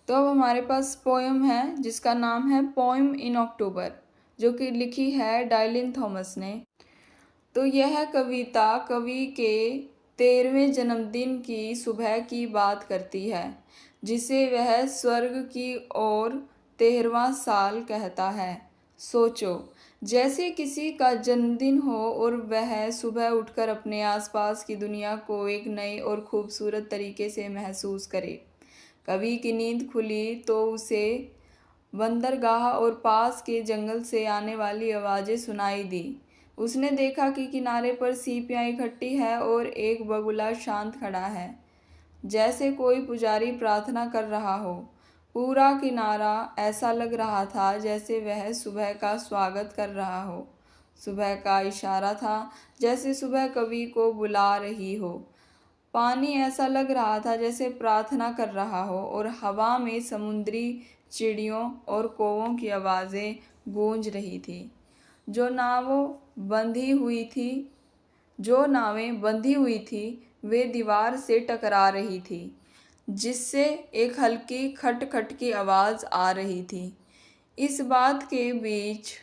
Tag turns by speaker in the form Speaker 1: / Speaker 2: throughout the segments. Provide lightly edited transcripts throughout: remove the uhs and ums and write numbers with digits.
Speaker 1: तो अब हमारे पास पोएम है जिसका नाम है पोएम इन अक्टूबर, जो कि लिखी है डाइलिन थॉमस ने। तो यह कविता कवि के 13वें जन्मदिन की सुबह की बात करती है, जिसे वह स्वर्ग की ओर 13वां साल कहता है। सोचो, जैसे किसी का जन्मदिन हो और वह सुबह उठकर अपने आसपास की दुनिया को एक नए और खूबसूरत तरीके से महसूस करे। कवि की नींद खुली तो उसे बंदरगाह और पास के जंगल से आने वाली आवाज़ें सुनाई दी। उसने देखा कि किनारे पर सीपियाँ इकट्ठी है और एक बगुला शांत खड़ा है, जैसे कोई पुजारी प्रार्थना कर रहा हो। पूरा किनारा ऐसा लग रहा था जैसे वह सुबह का स्वागत कर रहा हो। सुबह का इशारा था, जैसे सुबह कवि को बुला रही हो। पानी ऐसा लग रहा था जैसे प्रार्थना कर रहा हो और हवा में समुद्री चिड़ियों और कौवों की आवाज़ें गूंज रही थी। जो नावों बंधी हुई थी जो नावें बंधी हुई थी वे दीवार से टकरा रही थी, जिससे एक हल्की खट-खट की आवाज़ आ रही थी। इस बात के बीच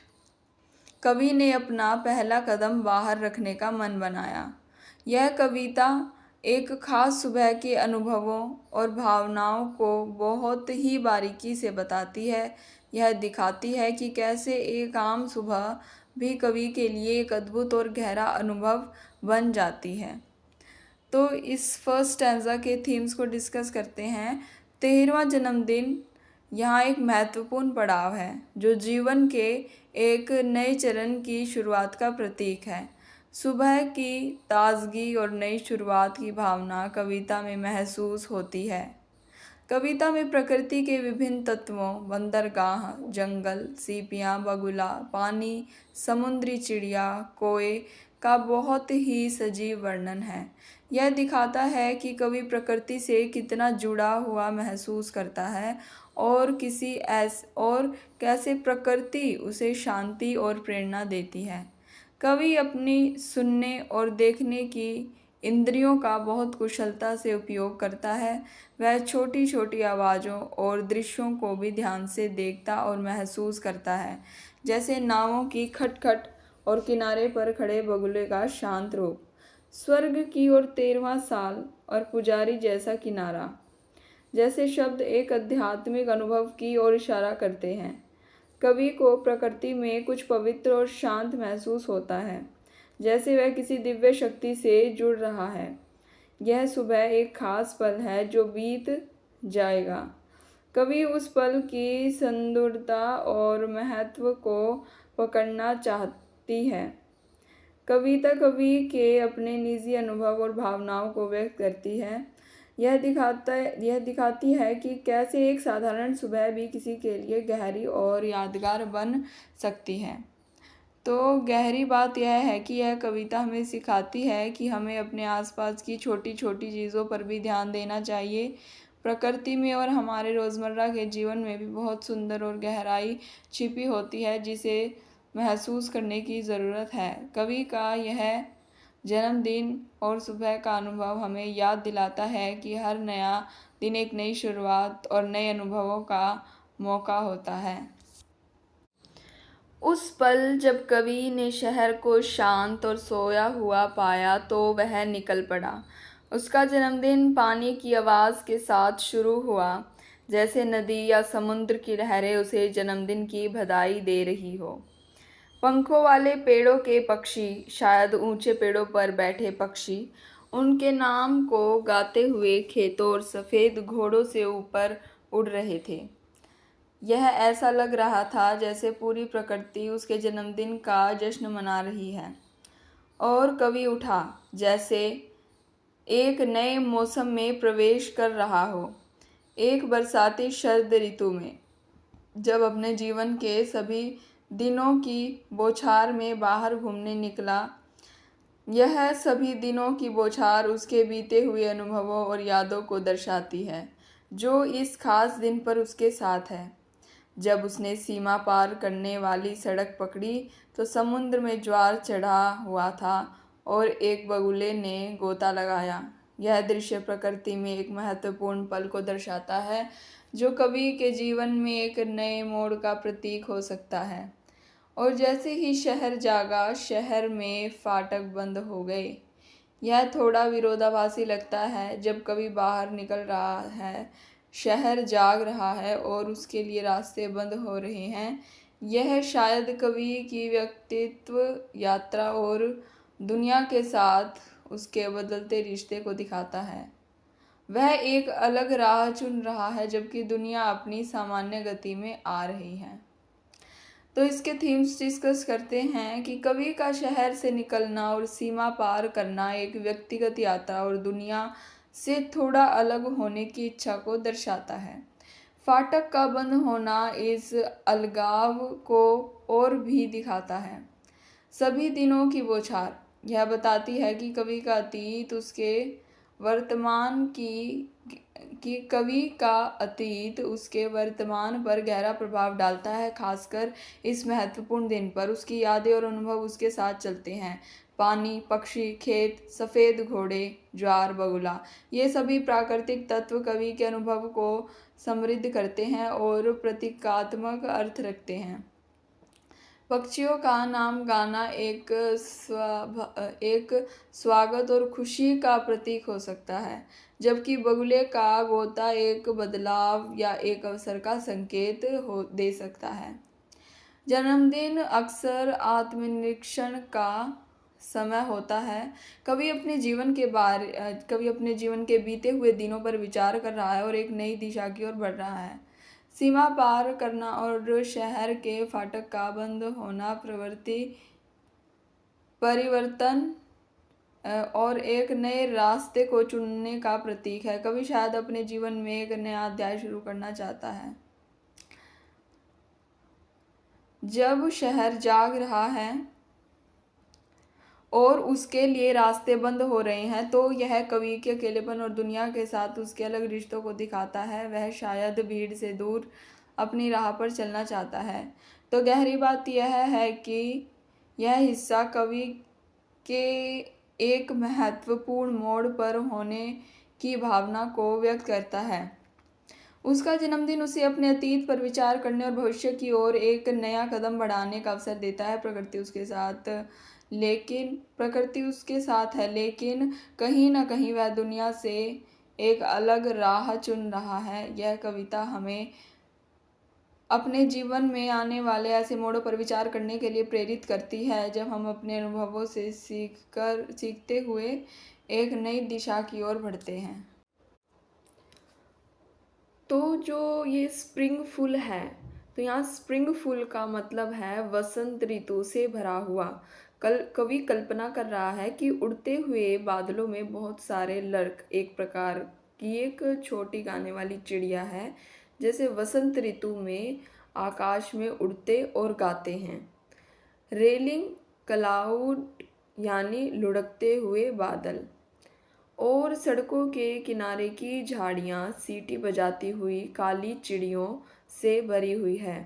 Speaker 1: कवि ने अपना पहला कदम बाहर रखने का मन बनाया। यह कविता एक खास सुबह के अनुभवों और भावनाओं को बहुत ही बारीकी से बताती है। यह दिखाती है कि कैसे एक आम सुबह भी कवि के लिए एक अद्भुत और गहरा अनुभव बन जाती है। तो इस फर्स्ट स्टैंजा के थीम्स को डिस्कस करते हैं। 13वां जन्मदिन यहाँ एक महत्वपूर्ण पड़ाव है, जो जीवन के एक नए चरण की शुरुआत का प्रतीक है। सुबह की ताजगी और नई शुरुआत की भावना कविता में महसूस होती है। कविता में प्रकृति के विभिन्न तत्वों, बंदरगाह, जंगल, सीपियाँ, बगुला, पानी, समुद्री चिड़िया, कोए का बहुत ही सजीव वर्णन है। यह दिखाता है कि कवि प्रकृति से कितना जुड़ा हुआ महसूस करता है और कैसे प्रकृति उसे शांति और प्रेरणा देती है। कवि अपनी सुनने और देखने की इंद्रियों का बहुत कुशलता से उपयोग करता है। वह छोटी छोटी आवाज़ों और दृश्यों को भी ध्यान से देखता और महसूस करता है, जैसे नावों की खटखट और किनारे पर खड़े बगुले का शांत रूप। स्वर्ग की ओर 13वां साल और पुजारी जैसा किनारा जैसे शब्द एक आध्यात्मिक अनुभव की ओर इशारा करते हैं। कवि को प्रकृति में कुछ पवित्र और शांत महसूस होता है, जैसे वह किसी दिव्य शक्ति से जुड़ रहा है। यह सुबह एक खास पल है जो बीत जाएगा। कवि उस पल की सुंदरता और महत्व को पकड़ना चाहती है। कविता कवि के अपने निजी अनुभव और भावनाओं को व्यक्त करती है। यह दिखाती है कि कैसे एक साधारण सुबह भी किसी के लिए गहरी और यादगार बन सकती है। तो गहरी बात यह है कि यह कविता हमें सिखाती है कि हमें अपने आसपास की छोटी छोटी चीज़ों पर भी ध्यान देना चाहिए। प्रकृति में और हमारे रोज़मर्रा के जीवन में भी बहुत सुंदर और गहराई छिपी होती है, जिसे महसूस करने की ज़रूरत है। कवि का यह जन्मदिन और सुबह का अनुभव हमें याद दिलाता है कि हर नया दिन एक नई शुरुआत और नए अनुभवों का मौका होता है। उस पल जब कवि ने शहर को शांत और सोया हुआ पाया तो वह निकल पड़ा। उसका जन्मदिन पानी की आवाज़ के साथ शुरू हुआ, जैसे नदी या समुद्र की लहरें उसे जन्मदिन की बधाई दे रही हो। पंखों वाले पेड़ों के पक्षी, शायद ऊंचे पेड़ों पर बैठे पक्षी, उनके नाम को गाते हुए खेतों और सफ़ेद घोड़ों से ऊपर उड़ रहे थे। यह ऐसा लग रहा था जैसे पूरी प्रकृति उसके जन्मदिन का जश्न मना रही है। और कवि उठा, जैसे एक नए मौसम में प्रवेश कर रहा हो, एक बरसाती शरद ऋतु में, जब अपने जीवन के सभी दिनों की बौछार में बाहर घूमने निकला। यह सभी दिनों की बौछार उसके बीते हुए अनुभवों और यादों को दर्शाती है, जो इस खास दिन पर उसके साथ है। जब उसने सीमा पार करने वाली सड़क पकड़ी तो समुद्र में ज्वार चढ़ा हुआ था और एक बगुले ने गोता लगाया। यह दृश्य प्रकृति में एक महत्वपूर्ण पल को दर्शाता है, जो कवि के जीवन में एक नए मोड़ का प्रतीक हो सकता है। और जैसे ही शहर जागा, शहर में फाटक बंद हो गए। यह थोड़ा विरोधाभासी लगता है। जब कवि बाहर निकल रहा है, शहर जाग रहा है और उसके लिए रास्ते बंद हो रहे हैं। यह शायद कवि की व्यक्तित्व यात्रा और दुनिया के साथ उसके बदलते रिश्ते को दिखाता है। वह एक अलग राह चुन रहा है जबकि दुनिया अपनी सामान्य गति में आ रही है। तो इसके थीम्स डिस्कस करते हैं कि कवि का शहर से निकलना और सीमा पार करना एक व्यक्तिगत यात्रा और दुनिया से थोड़ा अलग होने की इच्छा को दर्शाता है। फाटक का बंद होना इस अलगाव को और भी दिखाता है। सभी दिनों की बौछार यह बताती है कि कवि का अतीत उसके वर्तमान की कवि का अतीत उसके वर्तमान पर गहरा प्रभाव डालता है। खासकर इस महत्वपूर्ण दिन पर उसकी यादें और अनुभव उसके साथ चलते हैं। पानी, पक्षी, खेत, सफ़ेद घोड़े, ज्वार, बगुला, ये सभी प्राकृतिक तत्व कवि के अनुभव को समृद्ध करते हैं और प्रतीकात्मक अर्थ रखते हैं। पक्षियों का नाम गाना एक स्वागत और खुशी का प्रतीक हो सकता है, जबकि बगुले का गोता एक बदलाव या एक अवसर का संकेत दे सकता है। जन्मदिन अक्सर आत्मनिरीक्षण का समय होता है। कवि अपने जीवन के बीते हुए दिनों पर विचार कर रहा है और एक नई दिशा की ओर बढ़ रहा है। सीमा पार करना और शहर के फाटक का बंद होना परिवर्तन और एक नए रास्ते को चुनने का प्रतीक है। कवि शायद अपने जीवन में एक नया अध्याय शुरू करना चाहता है। जब शहर जाग रहा है और उसके लिए रास्ते बंद हो रहे हैं, तो यह कवि के अकेलेपन और दुनिया के साथ उसके अलग रिश्तों को दिखाता है। वह शायद भीड़ से दूर अपनी राह पर चलना चाहता है। तो गहरी बात यह है कि यह हिस्सा कवि के एक महत्वपूर्ण मोड़ पर होने की भावना को व्यक्त करता है। उसका जन्मदिन उसे अपने अतीत पर विचार करने और भविष्य की ओर एक नया कदम बढ़ाने का अवसर देता है। प्रकृति उसके साथ है, लेकिन कहीं न कहीं वह दुनिया से एक अलग राह चुन रहा है। यह कविता हमें अपने जीवन में आने वाले ऐसे मोड़ों पर विचार करने के लिए प्रेरित करती है, जब हम अपने अनुभवों से सीखते हुए एक नई दिशा की ओर बढ़ते हैं। तो जो ये स्प्रिंग फुल है, तो यहाँ स्प्रिंग फुल का मतलब है वसंत ऋतु से भरा हुआ। कवि कल्पना कर रहा है कि उड़ते हुए बादलों में बहुत सारे लर्क, एक प्रकार की एक छोटी गाने वाली चिड़िया है, जैसे वसंत ऋतु में आकाश में उड़ते और गाते हैं। रेलिंग क्लाउड यानी लुढ़कते हुए बादल, और सड़कों के किनारे की झाड़ियाँ सीटी बजाती हुई काली चिड़ियों से भरी हुई है।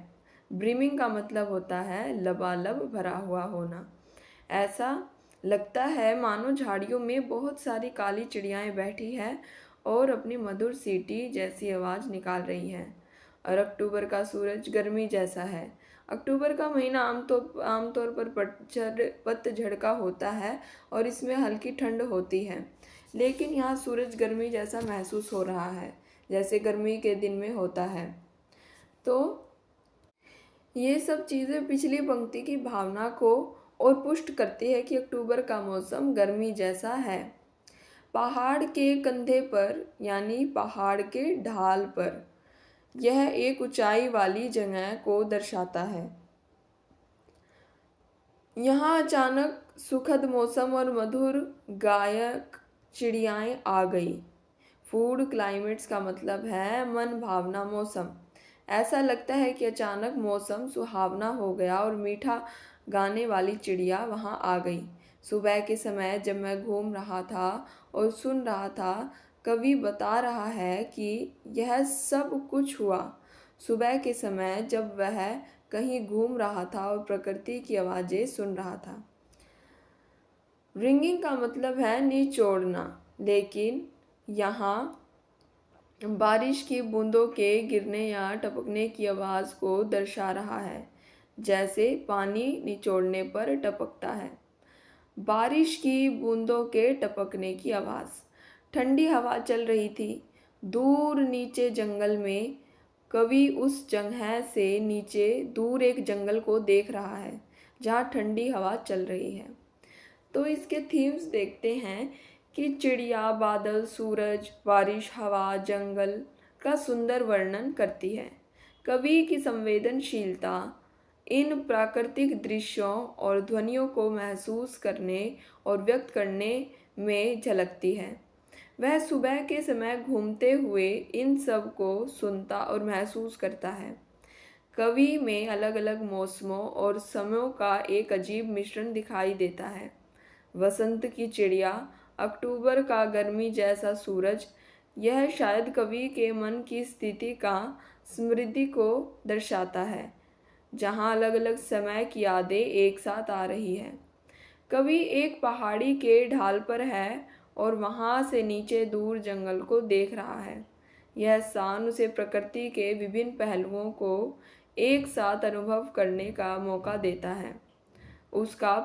Speaker 1: ब्रिमिंग का मतलब होता है लबालब, भरा हुआ होना। ऐसा लगता है मानो झाड़ियों में बहुत सारी काली चिड़ियाएँ बैठी हैं और अपनी मधुर सीटी जैसी आवाज़ निकाल रही हैं। और अक्टूबर का सूरज गर्मी जैसा है। अक्टूबर का महीना आमतौर पर पतझड़ का होता है और इसमें हल्की ठंड होती है, लेकिन यहाँ सूरज गर्मी जैसा महसूस हो रहा है, जैसे गर्मी के दिन में होता है। तो ये सब चीज़ें पिछली पंक्ति की भावना को और पुष्ट करती है कि अक्टूबर का मौसम गर्मी जैसा है। पहाड़ के कंधे पर यानी पहाड़ के ढाल पर, यह एक ऊंचाई वाली जगह को दर्शाता है। यहाँ अचानक सुखद मौसम और मधुर गायक चिड़ियाएँ आ गई। फूड क्लाइमेट्स का मतलब है मन, भावना, मौसम। ऐसा लगता है कि अचानक मौसम सुहावना हो गया और मीठा गाने वाली चिड़िया वहाँ आ गई। सुबह के समय जब मैं घूम रहा था और सुन रहा था, कवि बता रहा है कि यह सब कुछ हुआ सुबह के समय जब वह कहीं घूम रहा था और प्रकृति की आवाज़ें सुन रहा था। रिंगिंग का मतलब है निचोड़ना, लेकिन यहाँ बारिश की बूंदों के गिरने या टपकने की आवाज़ को दर्शा रहा है, जैसे पानी निचोड़ने पर टपकता है। बारिश की बूंदों के टपकने की आवाज़। ठंडी हवा चल रही थी। दूर नीचे जंगल में कवि उस जगह से नीचे दूर एक जंगल को देख रहा है जहाँ ठंडी हवा चल रही है। तो इसके थीम्स देखते हैं कि चिड़िया, बादल, सूरज, बारिश, हवा, जंगल का सुंदर वर्णन करती है। कवि की संवेदनशीलता इन प्राकृतिक दृश्यों और ध्वनियों को महसूस करने और व्यक्त करने में झलकती है। वह सुबह के समय घूमते हुए इन सब को सुनता और महसूस करता है। कवि में अलग अलग मौसमों और समयों का एक अजीब मिश्रण दिखाई देता है। वसंत की चिड़िया, अक्टूबर का गर्मी जैसा सूरज, यह शायद कवि के मन की स्थिति का समृद्धि को दर्शाता है, जहाँ अलग अलग समय की यादें एक साथ आ रही हैं। कवि एक पहाड़ी के ढाल पर है और वहाँ से नीचे दूर जंगल को देख रहा है। यह स्थान उसे प्रकृति के विभिन्न पहलुओं को एक साथ अनुभव करने का मौका देता है। उसका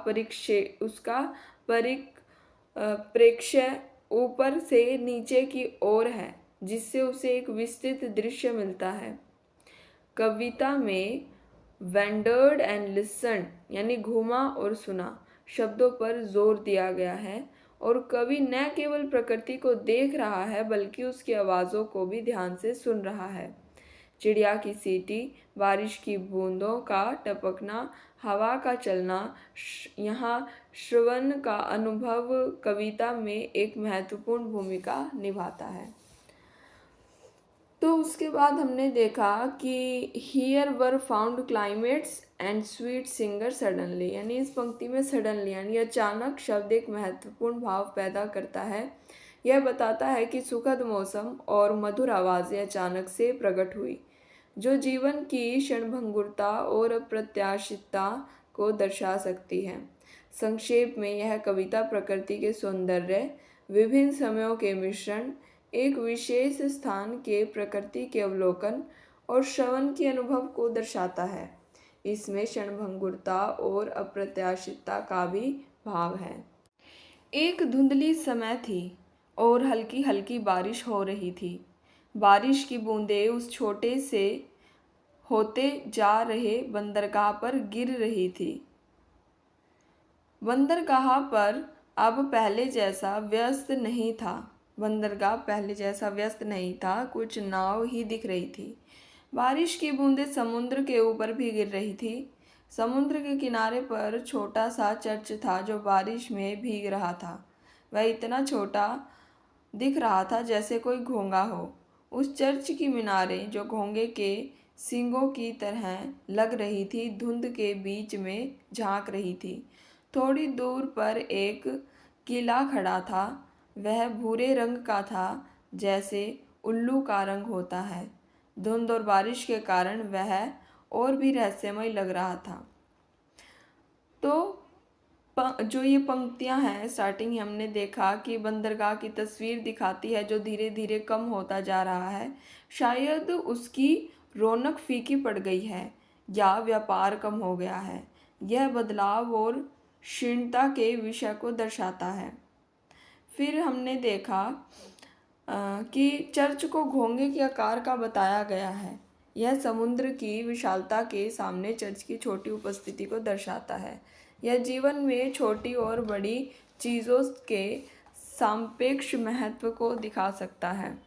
Speaker 1: प्रेक्ष्य ऊपर से नीचे की ओर है, जिससे उसे एक विस्तृत दृश्य मिलता है। कविता में वेंडर्ड एंड लिसन यानी घूमा और सुना शब्दों पर जोर दिया गया है, और कवि न केवल प्रकृति को देख रहा है बल्कि उसकी आवाज़ों को भी ध्यान से सुन रहा है। चिड़िया की सीटी, बारिश की बूंदों का टपकना, हवा का चलना, यहाँ श्रवण का अनुभव कविता में एक महत्वपूर्ण भूमिका निभाता है। तो उसके बाद हमने देखा कि here were found climates and sweet singer suddenly, यानी इस पंक्ति में सडनली यानी अचानक शब्द एक महत्वपूर्ण भाव पैदा करता है। यह बताता है कि सुखद मौसम और मधुर आवाज़ें अचानक से प्रकट हुई, जो जीवन की क्षणभंगुरता और अप्रत्याशितता को दर्शा सकती है। संक्षेप में यह कविता प्रकृति के सौंदर्य, विभिन्न समयों के मिश्रण, एक विशेष स्थान के प्रकृति के अवलोकन और श्रवण के अनुभव को दर्शाता है। इसमें क्षणभंगुरता और अप्रत्याशितता का भी भाव है। एक धुंधली समय थी और हल्की हल्की बारिश हो रही थी। बारिश की बूंदें उस छोटे से होते जा रहे बंदरगाह पर गिर रही थी। बंदरगाह पर अब पहले जैसा व्यस्त नहीं था। बंदरगाह पहले जैसा व्यस्त नहीं था, कुछ नाव ही दिख रही थी। बारिश की बूंदें समुद्र के ऊपर भी गिर रही थी। समुद्र के किनारे पर छोटा सा चर्च था जो बारिश में भीग रहा था। वह इतना छोटा दिख रहा था जैसे कोई घोंघा हो। उस चर्च की मीनारें जो घोंघे के सींगों की तरह लग रही थी, धुंध के बीच में झांक रही थी। थोड़ी दूर पर एक किला खड़ा था। वह भूरे रंग का था, जैसे उल्लू का रंग होता है। धुंध और बारिश के कारण वह और भी रहस्यमय लग रहा था। तो जो ये पंक्तियां हैं, स्टार्टिंग हमने देखा कि बंदरगाह की तस्वीर दिखाती है जो धीरे धीरे कम होता जा रहा है। शायद उसकी रौनक फीकी पड़ गई है या व्यापार कम हो गया है। यह बदलाव और क्षीणता के विषय को दर्शाता है। फिर हमने देखा कि चर्च को घोंघे के आकार का बताया गया है। यह समुद्र की विशालता के सामने चर्च की छोटी उपस्थिति को दर्शाता है। यह जीवन में छोटी और बड़ी चीज़ों के सापेक्ष महत्व को दिखा सकता है।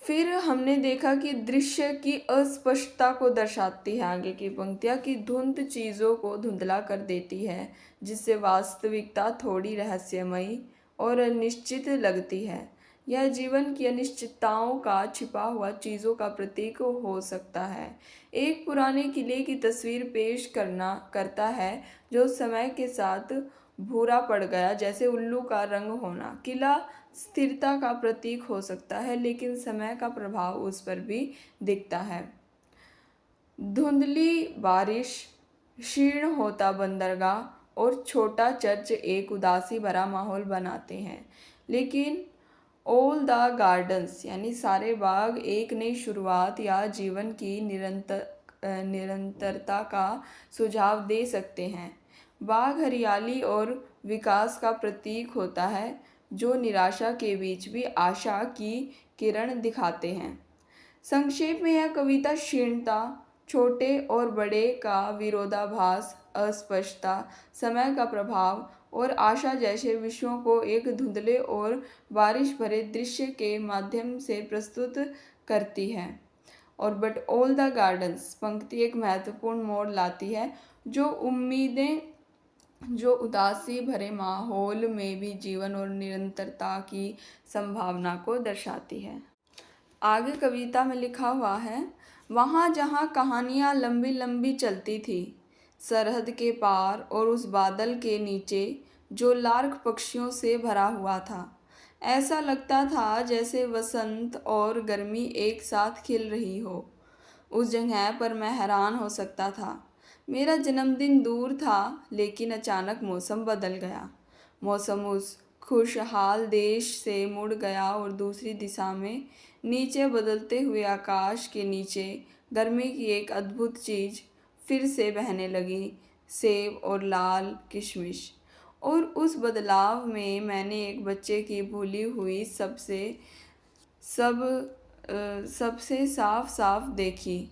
Speaker 1: फिर हमने देखा कि दृश्य की अस्पष्टता को दर्शाती है आगे की पंक्तियाँ, कि धुंध चीज़ों को धुंधला कर देती है, जिससे वास्तविकता थोड़ी रहस्यमयी और अनिश्चित लगती है। यह जीवन की अनिश्चितताओं का छिपा हुआ चीज़ों का प्रतीक हो सकता है। एक पुराने किले की तस्वीर पेश करता है जो समय के साथ भूरा पड़ गया, जैसे उल्लू का रंग होना। किला स्थिरता का प्रतीक हो सकता है, लेकिन समय का प्रभाव उस पर भी दिखता है। धुंधली बारिश, क्षीण होता बंदरगाह और छोटा चर्च एक उदासी भरा माहौल बनाते हैं, लेकिन ऑल द गार्डन्स यानी सारे बाग एक नई शुरुआत या जीवन की निरंतरता का सुझाव दे सकते हैं। बाग हरियाली और विकास का प्रतीक होता है, जो निराशा के बीच भी आशा की किरण दिखाते हैं। संक्षेप में यह कविता शीर्णता, छोटे और बड़े का विरोधाभास, अस्पष्टता, समय का प्रभाव और आशा जैसे विषयों को एक धुंधले और बारिश भरे दृश्य के माध्यम से प्रस्तुत करती है। और बट ऑल द गार्डन्स पंक्ति एक महत्वपूर्ण मोड़ लाती है, जो उदासी भरे माहौल में भी जीवन और निरंतरता की संभावना को दर्शाती है। आगे कविता में लिखा हुआ है, वहाँ जहाँ कहानियाँ लंबी लंबी चलती थी, सरहद के पार और उस बादल के नीचे जो लार्क पक्षियों से भरा हुआ था, ऐसा लगता था जैसे वसंत और गर्मी एक साथ खिल रही हो। उस जगह पर मैं हैरान हो सकता था। मेरा जन्मदिन दूर था, लेकिन अचानक मौसम बदल गया। मौसम उस खुशहाल देश से मुड़ गया और दूसरी दिशा में नीचे बदलते हुए आकाश के नीचे गर्मी की एक अद्भुत चीज़ फिर से बहने लगी, सेब और लाल किशमिश। और उस बदलाव में मैंने एक बच्चे की भूली हुई सबसे साफ साफ देखी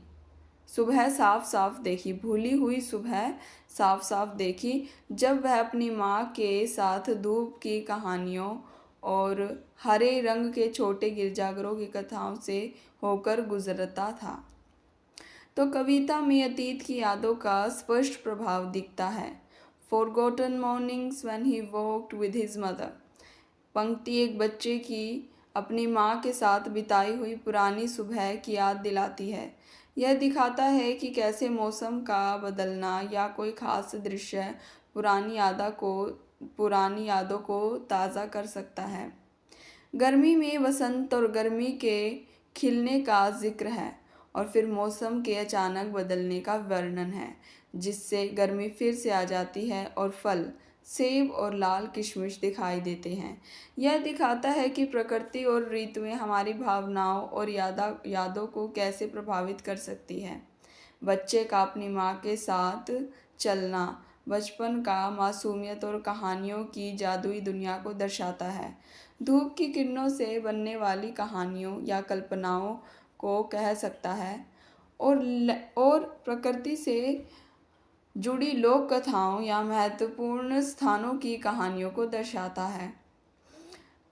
Speaker 1: सुबह साफ साफ देखी भूली हुई सुबह साफ साफ देखी, जब वह अपनी माँ के साथ धूप की कहानियों और हरे रंग के छोटे गिरजाघरों की कथाओं से होकर गुजरता था। तो कविता में अतीत की यादों का स्पष्ट प्रभाव दिखता है। Forgotten mornings when he walked with his mother। पंक्ति एक बच्चे की अपनी माँ के साथ बिताई हुई पुरानी सुबह की याद दिलाती है। यह दिखाता है कि कैसे मौसम का बदलना या कोई खास दृश्य पुरानी यादों को ताज़ा कर सकता है। गर्मी में वसंत और गर्मी के खिलने का जिक्र है, और फिर मौसम के अचानक बदलने का वर्णन है, जिससे गर्मी फिर से आ जाती है और फल सेब और लाल किशमिश दिखाई देते हैं। यह दिखाता है कि प्रकृति और ऋतुएं हमारी भावनाओं और यादों को कैसे प्रभावित कर सकती है। बच्चे का अपनी माँ के साथ चलना बचपन का मासूमियत और कहानियों की जादुई दुनिया को दर्शाता है। धूप की किरणों से बनने वाली कहानियों या कल्पनाओं को कह सकता है, और प्रकृति से जुड़ी लोक कथाओं या महत्वपूर्ण स्थानों की कहानियों को दर्शाता है।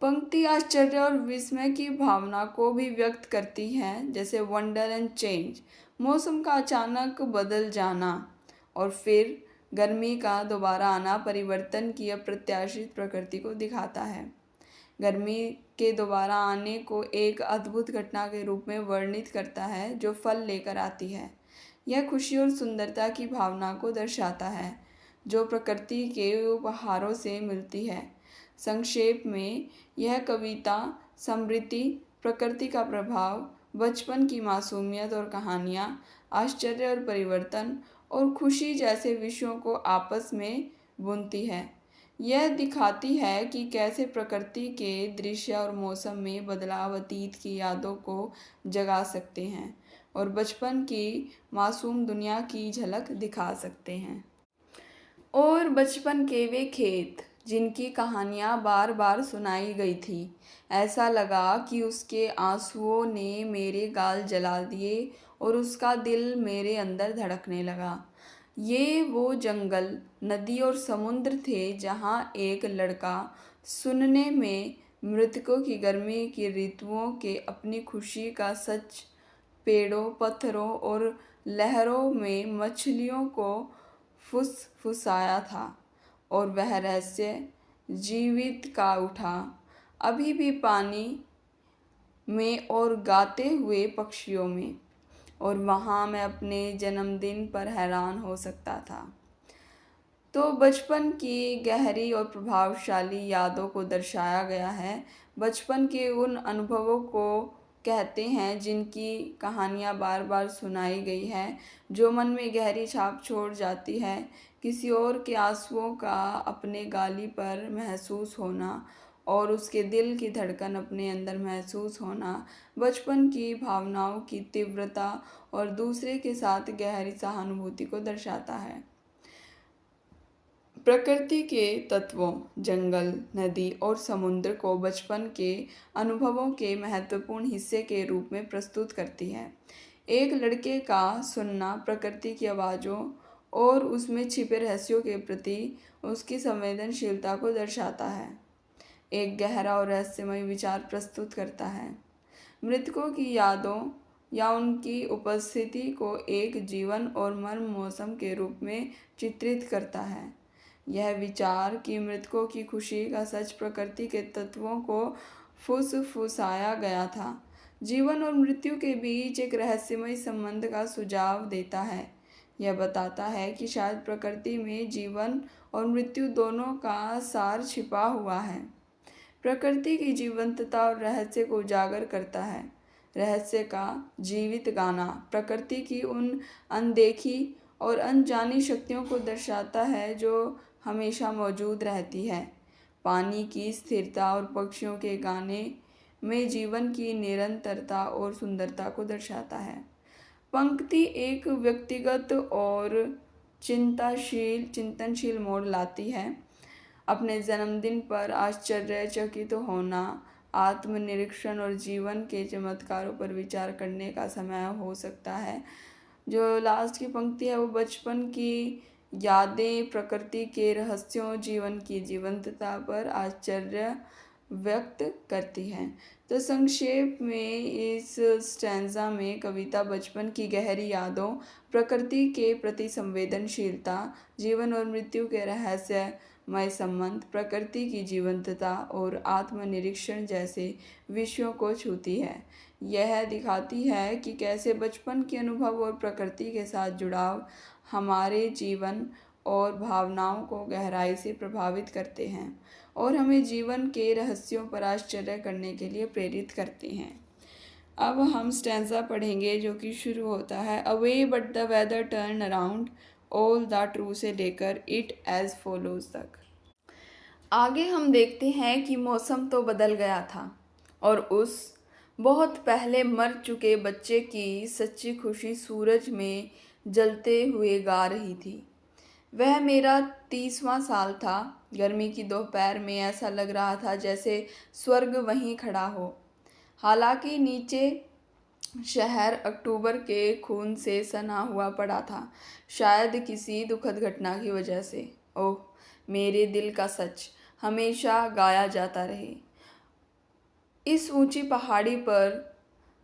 Speaker 1: पंक्ति आश्चर्य और विस्मय की भावना को भी व्यक्त करती है, जैसे वंडर एंड चेंज, मौसम का अचानक बदल जाना और फिर गर्मी का दोबारा आना परिवर्तन की अप्रत्याशित प्रकृति को दिखाता है। गर्मी के दोबारा आने को एक अद्भुत घटना के रूप में वर्णित करता है, जो फल लेकर आती है। यह खुशी और सुंदरता की भावना को दर्शाता है, जो प्रकृति के उपहारों से मिलती है। संक्षेप में यह कविता समृद्धि, प्रकृति का प्रभाव, बचपन की मासूमियत और कहानियाँ, आश्चर्य और परिवर्तन और खुशी जैसे विषयों को आपस में बुनती है। यह दिखाती है कि कैसे प्रकृति के दृश्य और मौसम में बदलाव अतीत की यादों को जगा सकते हैं और बचपन की मासूम दुनिया की झलक दिखा सकते हैं। और बचपन के वे खेत जिनकी कहानियाँ बार बार सुनाई गई थी, ऐसा लगा कि उसके आंसुओं ने मेरे गाल जला दिए और उसका दिल मेरे अंदर धड़कने लगा। ये वो जंगल, नदी और समुद्र थे जहाँ एक लड़का सुनने में मृतकों की गर्मी की ऋतुओं के अपनी खुशी का सच पेड़ों, पत्थरों और लहरों में मछलियों को फुसफुसाया था, और वह रहस्य जीवित का उठा अभी भी पानी में और गाते हुए पक्षियों में। और वहाँ मैं अपने जन्मदिन पर हैरान हो सकता था। तो बचपन की गहरी और प्रभावशाली यादों को दर्शाया गया है। बचपन के उन अनुभवों को कहते हैं जिनकी कहानियाँ बार बार सुनाई गई है, जो मन में गहरी छाप छोड़ जाती है। किसी और के आंसुओं का अपने गाली पर महसूस होना और उसके दिल की धड़कन अपने अंदर महसूस होना बचपन की भावनाओं की तीव्रता और दूसरे के साथ गहरी सहानुभूति को दर्शाता है। प्रकृति के तत्वों, जंगल, नदी और समुद्र को बचपन के अनुभवों के महत्वपूर्ण हिस्से के रूप में प्रस्तुत करती है। एक लड़के का सुनना प्रकृति की आवाज़ों और उसमें छिपे रहस्यों के प्रति उसकी संवेदनशीलता को दर्शाता है। एक गहरा और रहस्यमय विचार प्रस्तुत करता है। मृतकों की यादों या उनकी उपस्थिति को एक जीवन और मर्म मौसम के रूप में चित्रित करता है। यह विचार कि मृतकों की खुशी का सच प्रकृति के तत्वों को फुसफुसाया गया था, जीवन और मृत्यु के बीच एक रहस्यमय संबंध का सुझाव देता है। यह बताता है कि शायद प्रकृति में जीवन और मृत्यु दोनों का सार छिपा हुआ है। प्रकृति की जीवंतता और रहस्य को उजागर करता है। रहस्य का जीवित गाना प्रकृति की उन अनदेखी और अनजानी शक्तियों को दर्शाता है जो हमेशा मौजूद रहती है। पानी की स्थिरता और पक्षियों के गाने में जीवन की निरंतरता और सुंदरता को दर्शाता है। पंक्ति एक व्यक्तिगत और चिंतनशील मोड़ लाती है। अपने जन्मदिन पर आश्चर्यचकित होना, आत्मनिरीक्षण और जीवन के चमत्कारों पर विचार करने का समय हो सकता है। जो लास्ट की पंक्ति है वो बचपन की यादें, प्रकृति के रहस्यों, जीवन की जीवंतता पर आश्चर्य व्यक्त करती हैं। तो संक्षेप में इस स्टैंजा में कविता बचपन की गहरी यादों, प्रकृति के प्रति संवेदनशीलता, जीवन और मृत्यु के रहस्यमय संबंध, प्रकृति की जीवंतता और आत्मनिरीक्षण जैसे विषयों को छूती है। यह दिखाती है कि कैसे बचपन के अनुभव और प्रकृति के साथ जुड़ाव हमारे जीवन और भावनाओं को गहराई से प्रभावित करते हैं और हमें जीवन के रहस्यों पर आश्चर्य करने के लिए प्रेरित करते हैं। अब हम स्टैंजा पढ़ेंगे जो कि शुरू होता है, away but the weather turn around all the true से लेकर इट एज फॉलोज तक। आगे हम देखते हैं कि मौसम तो बदल गया था और उस बहुत पहले मर चुके बच्चे की सच्ची खुशी सूरज में जलते हुए गा रही थी। वह मेरा 30वां साल था। गर्मी की दोपहर में ऐसा लग रहा था जैसे स्वर्ग वहीं खड़ा हो। हालांकि नीचे शहर अक्टूबर के खून से सना हुआ पड़ा था, शायद किसी दुखद घटना की वजह से। ओह, मेरे दिल का सच हमेशा गाया जाता रहे। इस ऊंची पहाड़ी पर,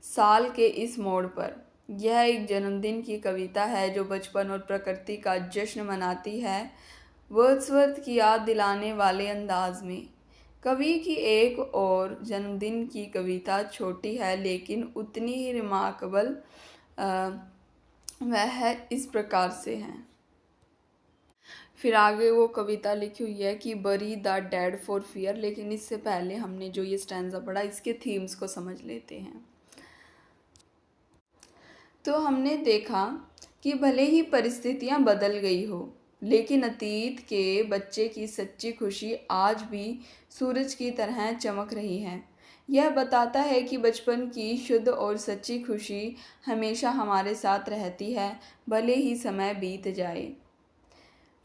Speaker 1: साल के इस मोड़ पर। यह एक जन्मदिन की कविता है जो बचपन और प्रकृति का जश्न मनाती है, वर्ड्सवर्थ की याद दिलाने वाले अंदाज में। कवि की एक और जन्मदिन की कविता छोटी है लेकिन उतनी ही रिमार्केबल। वह इस प्रकार से है। फिर आगे वो कविता लिखी हुई है कि बरी द डेड फॉर फियर। लेकिन इससे पहले हमने जो ये स्टैंजा पढ़ा, इसके थीम्स को समझ लेते हैं। तो हमने देखा कि भले ही परिस्थितियां बदल गई हो, लेकिन अतीत के बच्चे की सच्ची खुशी आज भी सूरज की तरह चमक रही है। यह बताता है कि बचपन की शुद्ध और सच्ची खुशी हमेशा हमारे साथ रहती है, भले ही समय बीत जाए।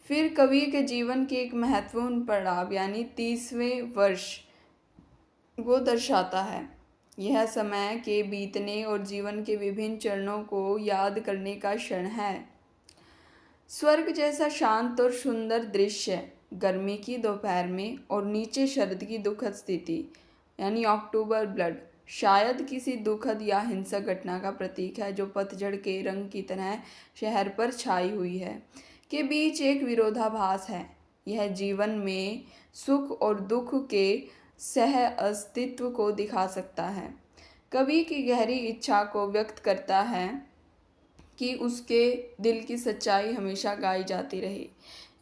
Speaker 1: फिर कवि के जीवन के एक महत्वपूर्ण पड़ाव यानी 30वें वर्ष को दर्शाता है। यह समय के बीतने और जीवन के विभिन्न चरणों को याद करने का क्षण है। स्वर्ग जैसा शांत और सुंदर दृश्य गर्मी की दोपहर में और नीचे शरद की दुखद स्थिति यानी अक्टूबर ब्लड शायद किसी दुखद या हिंसक घटना का प्रतीक है जो पतझड़ के रंग की तरह शहर पर छाई हुई है। के बीच एक विरोधाभास है। यह जीवन में सुख और दुख के सह अस्तित्व को दिखा सकता है। कवि की गहरी इच्छा को व्यक्त करता है कि उसके दिल की सच्चाई हमेशा गाई जाती रहे,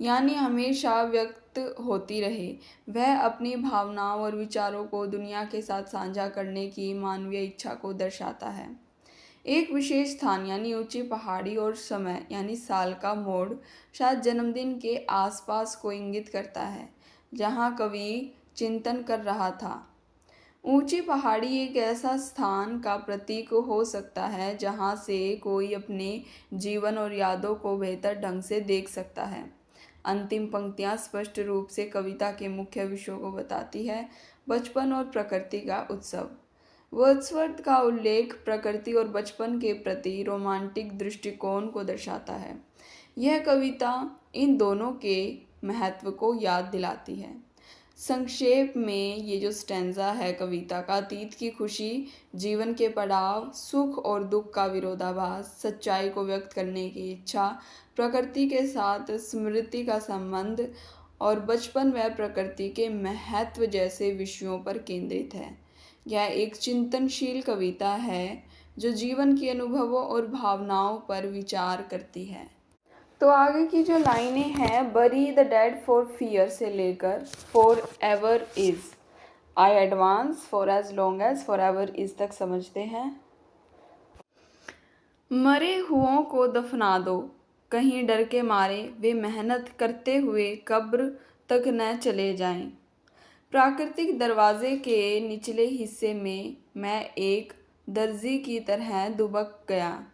Speaker 1: यानी हमेशा व्यक्त होती रहे। वह अपनी भावनाओं और विचारों को दुनिया के साथ साझा करने की मानवीय इच्छा को दर्शाता है। एक विशेष स्थान यानी ऊंची पहाड़ी और समय यानी साल का मोड़ शायद जन्मदिन के आसपास को इंगित करता है, जहां कवि चिंतन कर रहा था। ऊंची पहाड़ी एक ऐसा स्थान का प्रतीक हो सकता है जहां से कोई अपने जीवन और यादों को बेहतर ढंग से देख सकता है। अंतिम पंक्तियां स्पष्ट रूप से कविता के मुख्य विषयों को बताती है, बचपन और प्रकृति का उत्सव। वर्ड्सवर्थ का उल्लेख प्रकृति और बचपन के प्रति रोमांटिक दृष्टिकोण को दर्शाता है। यह कविता इन दोनों के महत्व को याद दिलाती है। संक्षेप में ये जो स्टैंजा है कविता का, अतीत की खुशी, जीवन के पड़ाव, सुख और दुख का विरोधाभास, सच्चाई को व्यक्त करने की इच्छा, प्रकृति के साथ स्मृति का संबंध और बचपन व प्रकृति के महत्व जैसे विषयों पर केंद्रित है। यह एक चिंतनशील कविता है जो जीवन के अनुभवों और भावनाओं पर विचार करती है। तो आगे की जो लाइनें हैं, बरी द डेड फॉर फियर से लेकर for ever is, I advance for as long as for ever is तक समझते हैं। मरे हुओं को दफना दो, कहीं डर के मारे वे मेहनत करते हुए कब्र तक न चले जाएं। प्राकृतिक दरवाजे के निचले हिस्से में मैं एक दर्जी की तरह दुबक गया,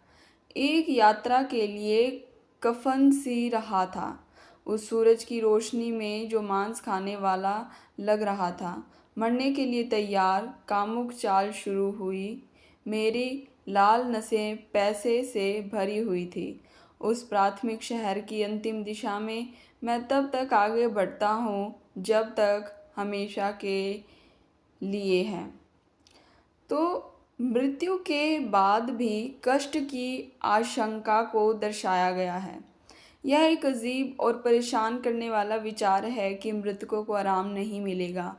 Speaker 1: एक यात्रा के लिए कफन सी रहा था। उस सूरज की रोशनी में जो मांस खाने वाला लग रहा था, मरने के लिए तैयार कामुक चाल शुरू हुई। मेरी लाल नसें पैसे से भरी हुई थी। उस प्राथमिक शहर की अंतिम दिशा में मैं तब तक आगे बढ़ता हूँ जब तक हमेशा के लिए है। तो मृत्यु के बाद भी कष्ट की आशंका को दर्शाया गया है। यह एक अजीब और परेशान करने वाला विचार है कि मृतकों को आराम नहीं मिलेगा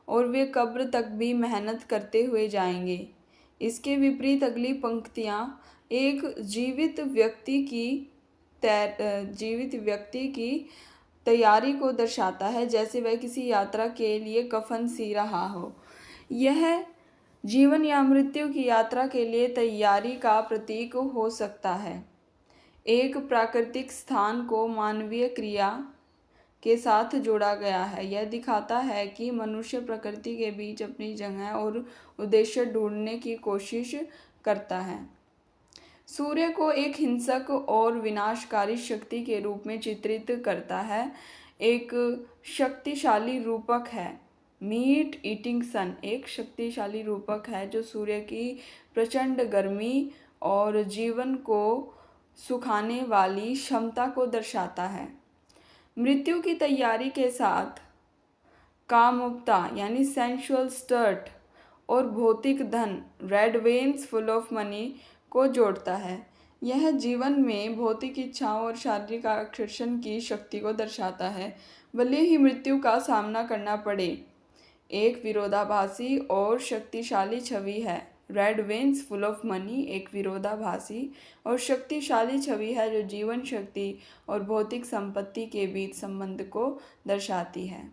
Speaker 1: और वे कब्र तक भी मेहनत करते हुए जाएंगे। इसके विपरीत अगली पंक्तियाँ एक जीवित व्यक्ति की तैयारी को दर्शाता है, जैसे वह किसी यात्रा के लिए कफन सी रहा हो। यह जीवन या मृत्यु की यात्रा के लिए तैयारी का प्रतीक हो सकता है। एक प्राकृतिक स्थान को मानवीय क्रिया के साथ जोड़ा गया है। यह दिखाता है कि मनुष्य प्रकृति के बीच अपनी जगह और उद्देश्य ढूंढने की कोशिश करता है। सूर्य को एक हिंसक और विनाशकारी शक्ति के रूप में चित्रित करता है, एक शक्तिशाली रूपक है। मीट ईटिंग सन एक शक्तिशाली रूपक है जो सूर्य की प्रचंड गर्मी और जीवन को सुखाने वाली क्षमता को दर्शाता है। मृत्यु की तैयारी के साथ कामुकता यानी सेंशुअल स्टर्ट और भौतिक धन, red veins full of money को जोड़ता है। यह जीवन में भौतिक इच्छाओं और शारीरिक आकर्षण की शक्ति को दर्शाता है, भले ही मृत्यु का सामना करना पड़े। एक विरोधाभासी और शक्तिशाली छवि है। Red veins full of money एक विरोधाभासी और शक्तिशाली छवि है जो जीवन शक्ति और भौतिक संपत्ति के बीच संबंध को दर्शाती है।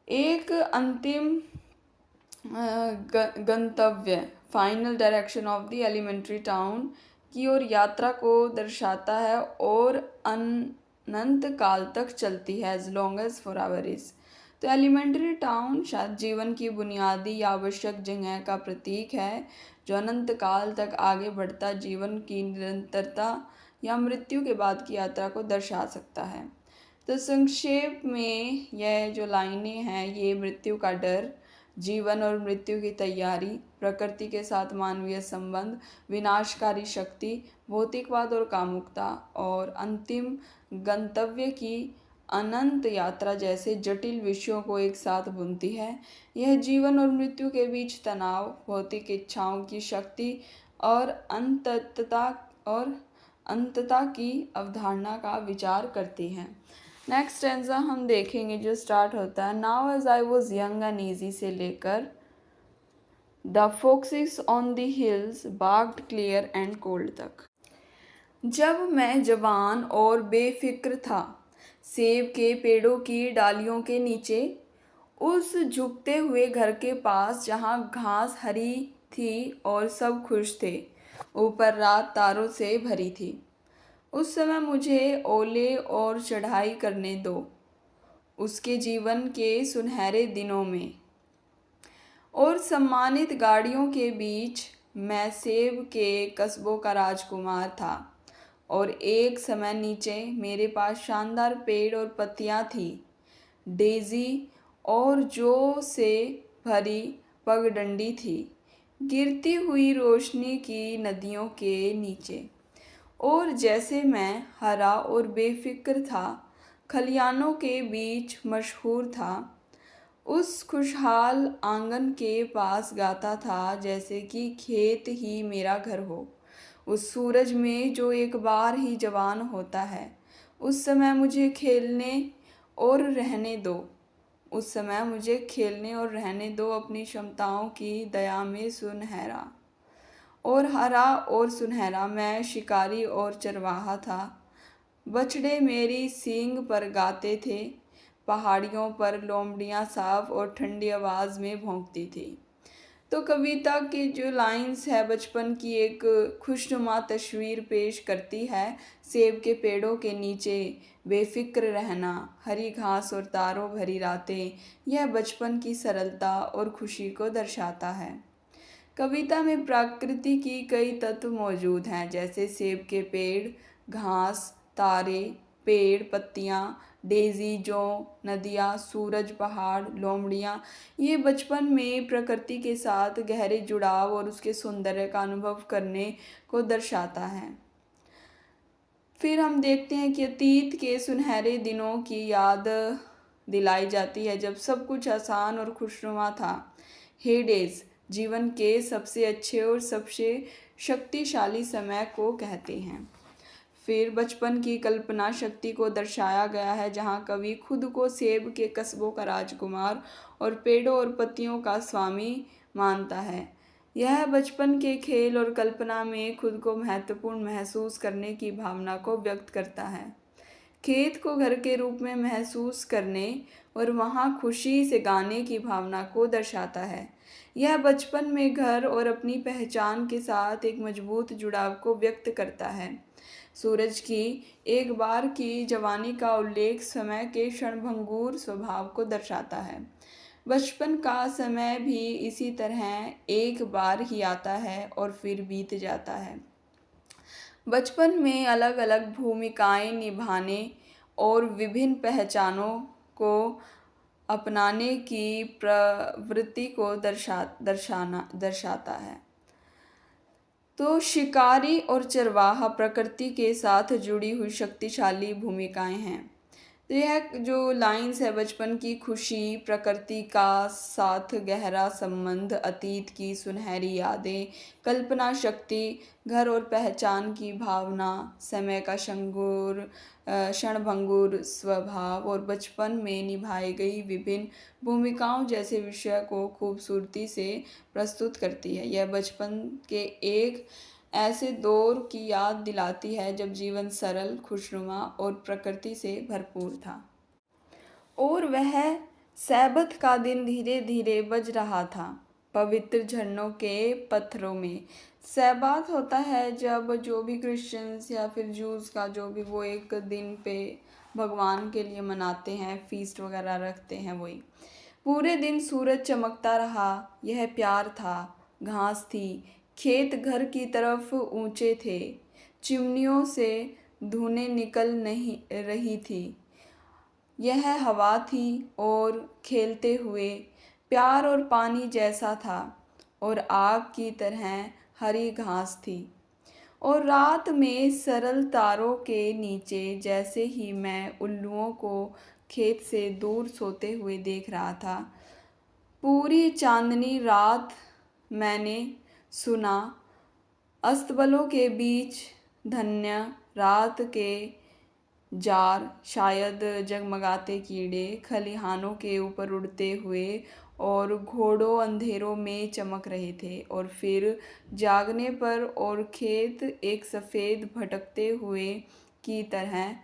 Speaker 1: एक अंतिम गंतव्य, final direction of the elementary town की ओर यात्रा को दर्शाता है और अनंत काल तक चलती है, as long as for ever is. तो एलिमेंट्री टाउन शायद जीवन की बुनियादी या आवश्यक जगह का प्रतीक है जो अनंत काल तक आगे बढ़ता जीवन की निरंतरता या मृत्यु के बाद की यात्रा को दर्शा सकता है। तो संक्षेप में यह जो लाइनें हैं, ये मृत्यु का डर, जीवन और मृत्यु की तैयारी, प्रकृति के साथ मानवीय संबंध, विनाशकारी शक्ति, भौतिकवाद और कामुकता और अंतिम गंतव्य की अनंत यात्रा जैसे जटिल विषयों को एक साथ बुनती है। यह जीवन और मृत्यु के बीच तनाव, भौतिक इच्छाओं की शक्ति और अंतता की अवधारणा का विचार करती है। नेक्स्ट स्टैंजा हम देखेंगे जो स्टार्ट होता है, now as I was young and easy से लेकर the foxes on the hills barked clear and cold तक। जब मैं जवान और बेफिक्र था, सेब के पेड़ों की डालियों के नीचे, उस झुकते हुए घर के पास जहाँ घास हरी थी और सब खुश थे, ऊपर रात तारों से भरी थी। उस समय मुझे ओले और चढ़ाई करने दो, उसके जीवन के सुनहरे दिनों में। और सम्मानित गाड़ियों के बीच मैं सेब के कस्बों का राजकुमार था। और एक समय नीचे मेरे पास शानदार पेड़ और पत्तियां थी, डेज़ी और जो से भरी पगडंडी थी, गिरती हुई रोशनी की नदियों के नीचे। और जैसे मैं हरा और बेफिक्र था, खलियानों के बीच मशहूर था, उस खुशहाल आंगन के पास गाता था जैसे कि खेत ही मेरा घर हो। उस सूरज में जो एक बार ही जवान होता है, उस समय मुझे खेलने और रहने दो। उस समय मुझे खेलने और रहने दो अपनी क्षमताओं की दया में सुनहरा। और हरा और सुनहरा मैं शिकारी और चरवाहा था। बछड़े मेरी सींग पर गाते थे, पहाड़ियों पर लोमड़ियाँ साफ और ठंडी आवाज़ में भौंकती थी। तो कविता की जो लाइंस है बचपन की एक खुशनुमा तस्वीर पेश करती है। सेब के पेड़ों के नीचे बेफिक्र रहना, हरी घास और तारों भरी रातें, यह बचपन की सरलता और खुशी को दर्शाता है। कविता में प्रकृति की कई तत्व मौजूद हैं, जैसे सेब के पेड़, घास, तारे, पेड़ पत्तियाँ, डेज़ी, जौ, नदियाँ, सूरज, पहाड़, लोमड़ियाँ। ये बचपन में प्रकृति के साथ गहरे जुड़ाव और उसके सौंदर्य का अनुभव करने को दर्शाता है। फिर हम देखते हैं कि अतीत के सुनहरे दिनों की याद दिलाई जाती है जब सब कुछ आसान और खुशनुमा था। हे डेज जीवन के सबसे अच्छे और सबसे शक्तिशाली समय को कहते हैं। फिर बचपन की कल्पना शक्ति को दर्शाया गया है, जहाँ कवि खुद को सेब के कस्बों का राजकुमार और पेड़ों और पत्तियों का स्वामी मानता है। यह बचपन के खेल और कल्पना में खुद को महत्वपूर्ण महसूस करने की भावना को व्यक्त करता है। खेत को घर के रूप में महसूस करने और वहाँ खुशी से गाने की भावना को दर्शाता है। यह बचपन में घर और अपनी पहचान के साथ एक मजबूत जुड़ाव को व्यक्त करता है। सूरज की एक बार की जवानी का उल्लेख समय के क्षणभंगुर स्वभाव को दर्शाता है। बचपन का समय भी इसी तरह एक बार ही आता है और फिर बीत जाता है। बचपन में अलग अलग भूमिकाएं निभाने और विभिन्न पहचानों को अपनाने की प्रवृत्ति को दर्शाता है। तो शिकारी और चरवाहा प्रकृति के साथ जुड़ी हुई शक्तिशाली भूमिकाएं हैं। तो यह जो लाइंस है बचपन की खुशी, प्रकृति का साथ गहरा संबंध, अतीत की सुनहरी यादें, कल्पना शक्ति, घर और पहचान की भावना, समय का क्षणभंगुर स्वभाव और बचपन में निभाई गई विभिन्न भूमिकाओं जैसे विषय को खूबसूरती से प्रस्तुत करती है। यह बचपन के एक ऐसे दौर की याद दिलाती है जब जीवन सरल, खुशनुमा और प्रकृति से भरपूर था। और वह सैबत का दिन धीरे धीरे बज रहा था पवित्र झरनों के पत्थरों में। सैबात होता है जब जो भी क्रिश्चियंस या फिर जूस का जो भी वो एक दिन पे भगवान के लिए मनाते हैं, फीस्ट वगैरह रखते हैं, वही। पूरे दिन सूरज चमकता रहा, यह प्यार था। घास थी, खेत घर की तरफ ऊंचे थे, चिमनियों से धुनें निकल नहीं रही थी। यह हवा थी और खेलते हुए प्यार और पानी जैसा था, और आग की तरह हरी घास थी। और रात में सरल तारों के नीचे जैसे ही मैं उल्लुओं को खेत से दूर सोते हुए देख रहा था, पूरी चांदनी रात मैंने सुना अस्तबलों के बीच धन्य रात के जार, शायद जगमगाते कीड़े खलिहानों के ऊपर उड़ते हुए और घोड़ों अंधेरों में चमक रहे थे। और फिर जागने पर और खेत एक सफ़ेद भटकते हुए की तरह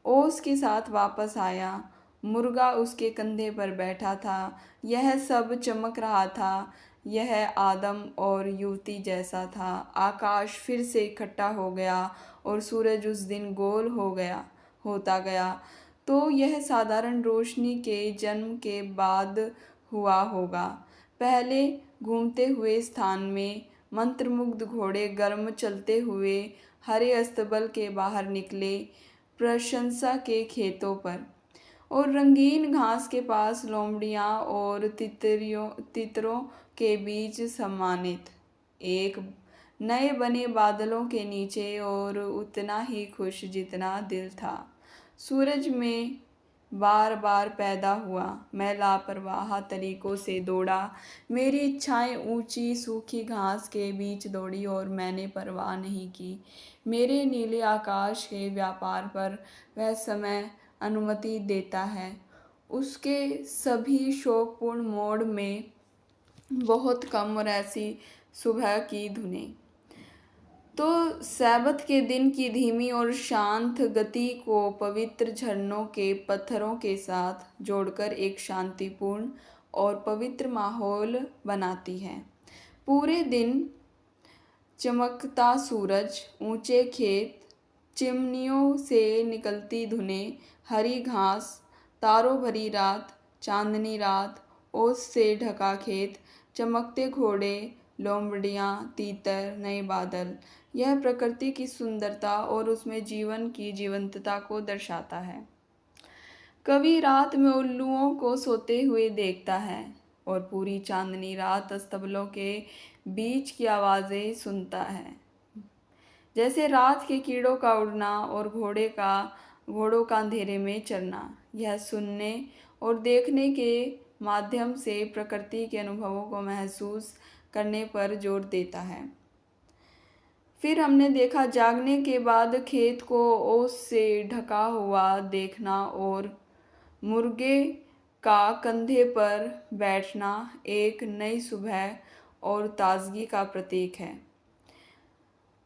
Speaker 1: ओस के साथ वापस आया। मुर्गा उसके कंधे पर बैठा था। यह सब चमक रहा था। यह आदम और युवती जैसा था। आकाश फिर से इकट्ठा हो गया और सूरज उस दिन गोल होता गया। तो यह साधारण रोशनी के जन्म के बाद हुआ होगा। पहले घूमते हुए स्थान में मंत्रमुग्ध घोड़े गर्म चलते हुए हरे अस्तबल के बाहर निकले, प्रशंसा के खेतों पर और रंगीन घास के पास लोमड़ियाँ और तितरों के बीच सम्मानित, एक नए बने बादलों के नीचे और उतना ही खुश जितना दिल था। सूरज में बार बार पैदा हुआ, मैं लापरवाह तरीकों से दौड़ा, मेरी इच्छाएं ऊंची सूखी घास के बीच दौड़ी और मैंने परवाह नहीं की मेरे नीले आकाश के व्यापार पर वह समय अनुमति देता है। उसके सभी शोकपूर्ण मोड़ में बहुत कम और ऐसी सुबह की धुनें। तो सैबत के दिन की धीमी और शांत गति को पवित्र झरनों के पत्थरों के साथ जोड़कर एक शांतिपूर्ण और पवित्र माहौल बनाती है। पूरे दिन चमकता सूरज, ऊंचे खेत, चिमनियों से निकलती धुनें, हरी घास, तारों भरी रात, चांदनी रात, ओस से ढका खेत, चमकते घोड़े, लोमड़ियाँ, तीतर, नए बादल, यह प्रकृति की सुंदरता और उसमें जीवन की जीवंतता को दर्शाता है। कवि रात में उल्लुओं को सोते हुए देखता है और पूरी चांदनी रात अस्तबलों के बीच की आवाज़ें सुनता है, जैसे रात के कीड़ों का उड़ना और घोड़ों का अंधेरे में चलना। यह सुनने और देखने के माध्यम से प्रकृति के अनुभवों को महसूस करने पर जोर देता है। फिर हमने देखा जागने के बाद खेत को ओस से ढका हुआ देखना और मुर्गे का कंधे पर बैठना एक नई सुबह और ताजगी का प्रतीक है।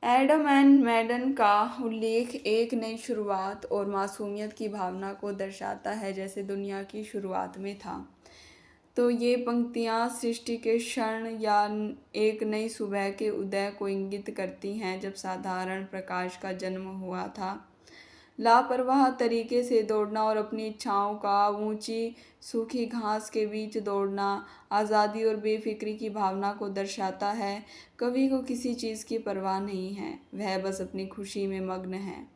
Speaker 1: एडम एंड मैडन का उल्लेख एक नई शुरुआत और मासूमियत की भावना को दर्शाता है, जैसे दुनिया की शुरुआत में था। तो ये पंक्तियाँ सृष्टि के क्षण या एक नई सुबह के उदय को इंगित करती हैं, जब साधारण प्रकाश का जन्म हुआ था। लापरवाह तरीके से दौड़ना और अपनी इच्छाओं का ऊंची सूखी घास के बीच दौड़ना आज़ादी और बेफिक्री की भावना को दर्शाता है। कवि को किसी चीज़ की परवाह नहीं है, वह बस अपनी खुशी में मग्न है।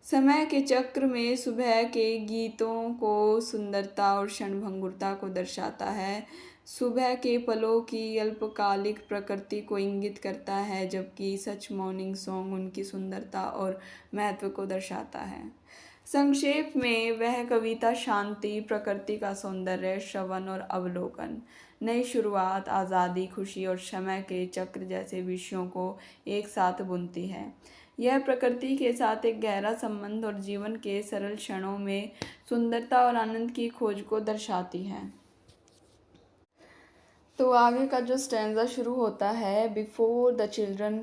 Speaker 1: समय के चक्र में सुबह के गीतों को सुंदरता और क्षणभंगुरता को दर्शाता है। सुबह के पलों की अल्पकालिक प्रकृति को इंगित करता है, जबकि सच मॉर्निंग सॉन्ग उनकी सुंदरता और महत्व को दर्शाता है। संक्षेप में वह कविता शांति, प्रकृति का सौंदर्य, श्रवण और अवलोकन, नई शुरुआत, आज़ादी, खुशी और समय के चक्र जैसे विषयों को एक साथ बुनती है। यह प्रकृति के साथ एक गहरा संबंध और जीवन के सरल क्षणों में सुंदरता और आनंद की खोज को दर्शाती है। तो आगे का जो स्टैंजा शुरू होता है, before the children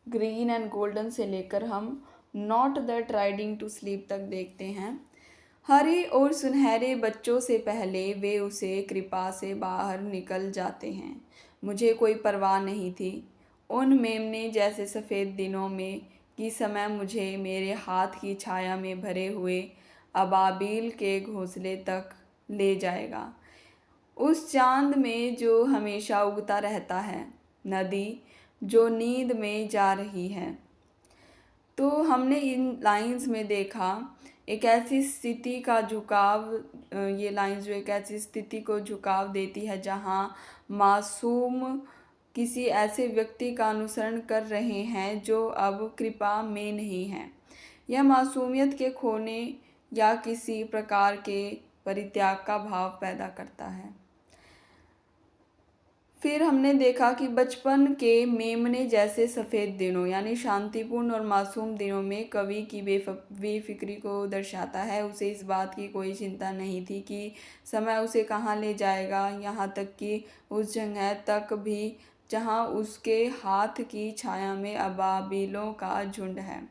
Speaker 1: green and golden से लेकर हम not that riding to sleep तक देखते हैं। हरे और सुनहरे बच्चों से पहले वे उसे कृपा से बाहर निकल जाते हैं। मुझे कोई परवाह नहीं थी उन मेमने जैसे सफ़ेद दिनों में कि समय मुझे मेरे हाथ की छाया में भरे हुए अबाबिल के घोंसले तक ले जाएगा, उस चांद में जो हमेशा उगता रहता है, नदी जो नींद में जा रही है। तो हमने इन लाइंस में देखा एक ऐसी स्थिति का झुकाव, ये लाइंस जो एक ऐसी स्थिति को झुकाव देती है जहाँ मासूम किसी ऐसे व्यक्ति का अनुसरण कर रहे हैं जो अब कृपा में नहीं है। यह मासूमियत के खोने या किसी प्रकार के परित्याग का भाव पैदा करता है। फिर हमने देखा कि बचपन के मेमने जैसे सफ़ेद दिनों यानी शांतिपूर्ण और मासूम दिनों में कवि की बेफिक्री को दर्शाता है। उसे इस बात की कोई चिंता नहीं थी कि समय उसे कहाँ ले जाएगा, यहाँ तक कि उस जगह तक भी जहाँ उसके हाथ की छाया में अबाबिलों का झुंड है।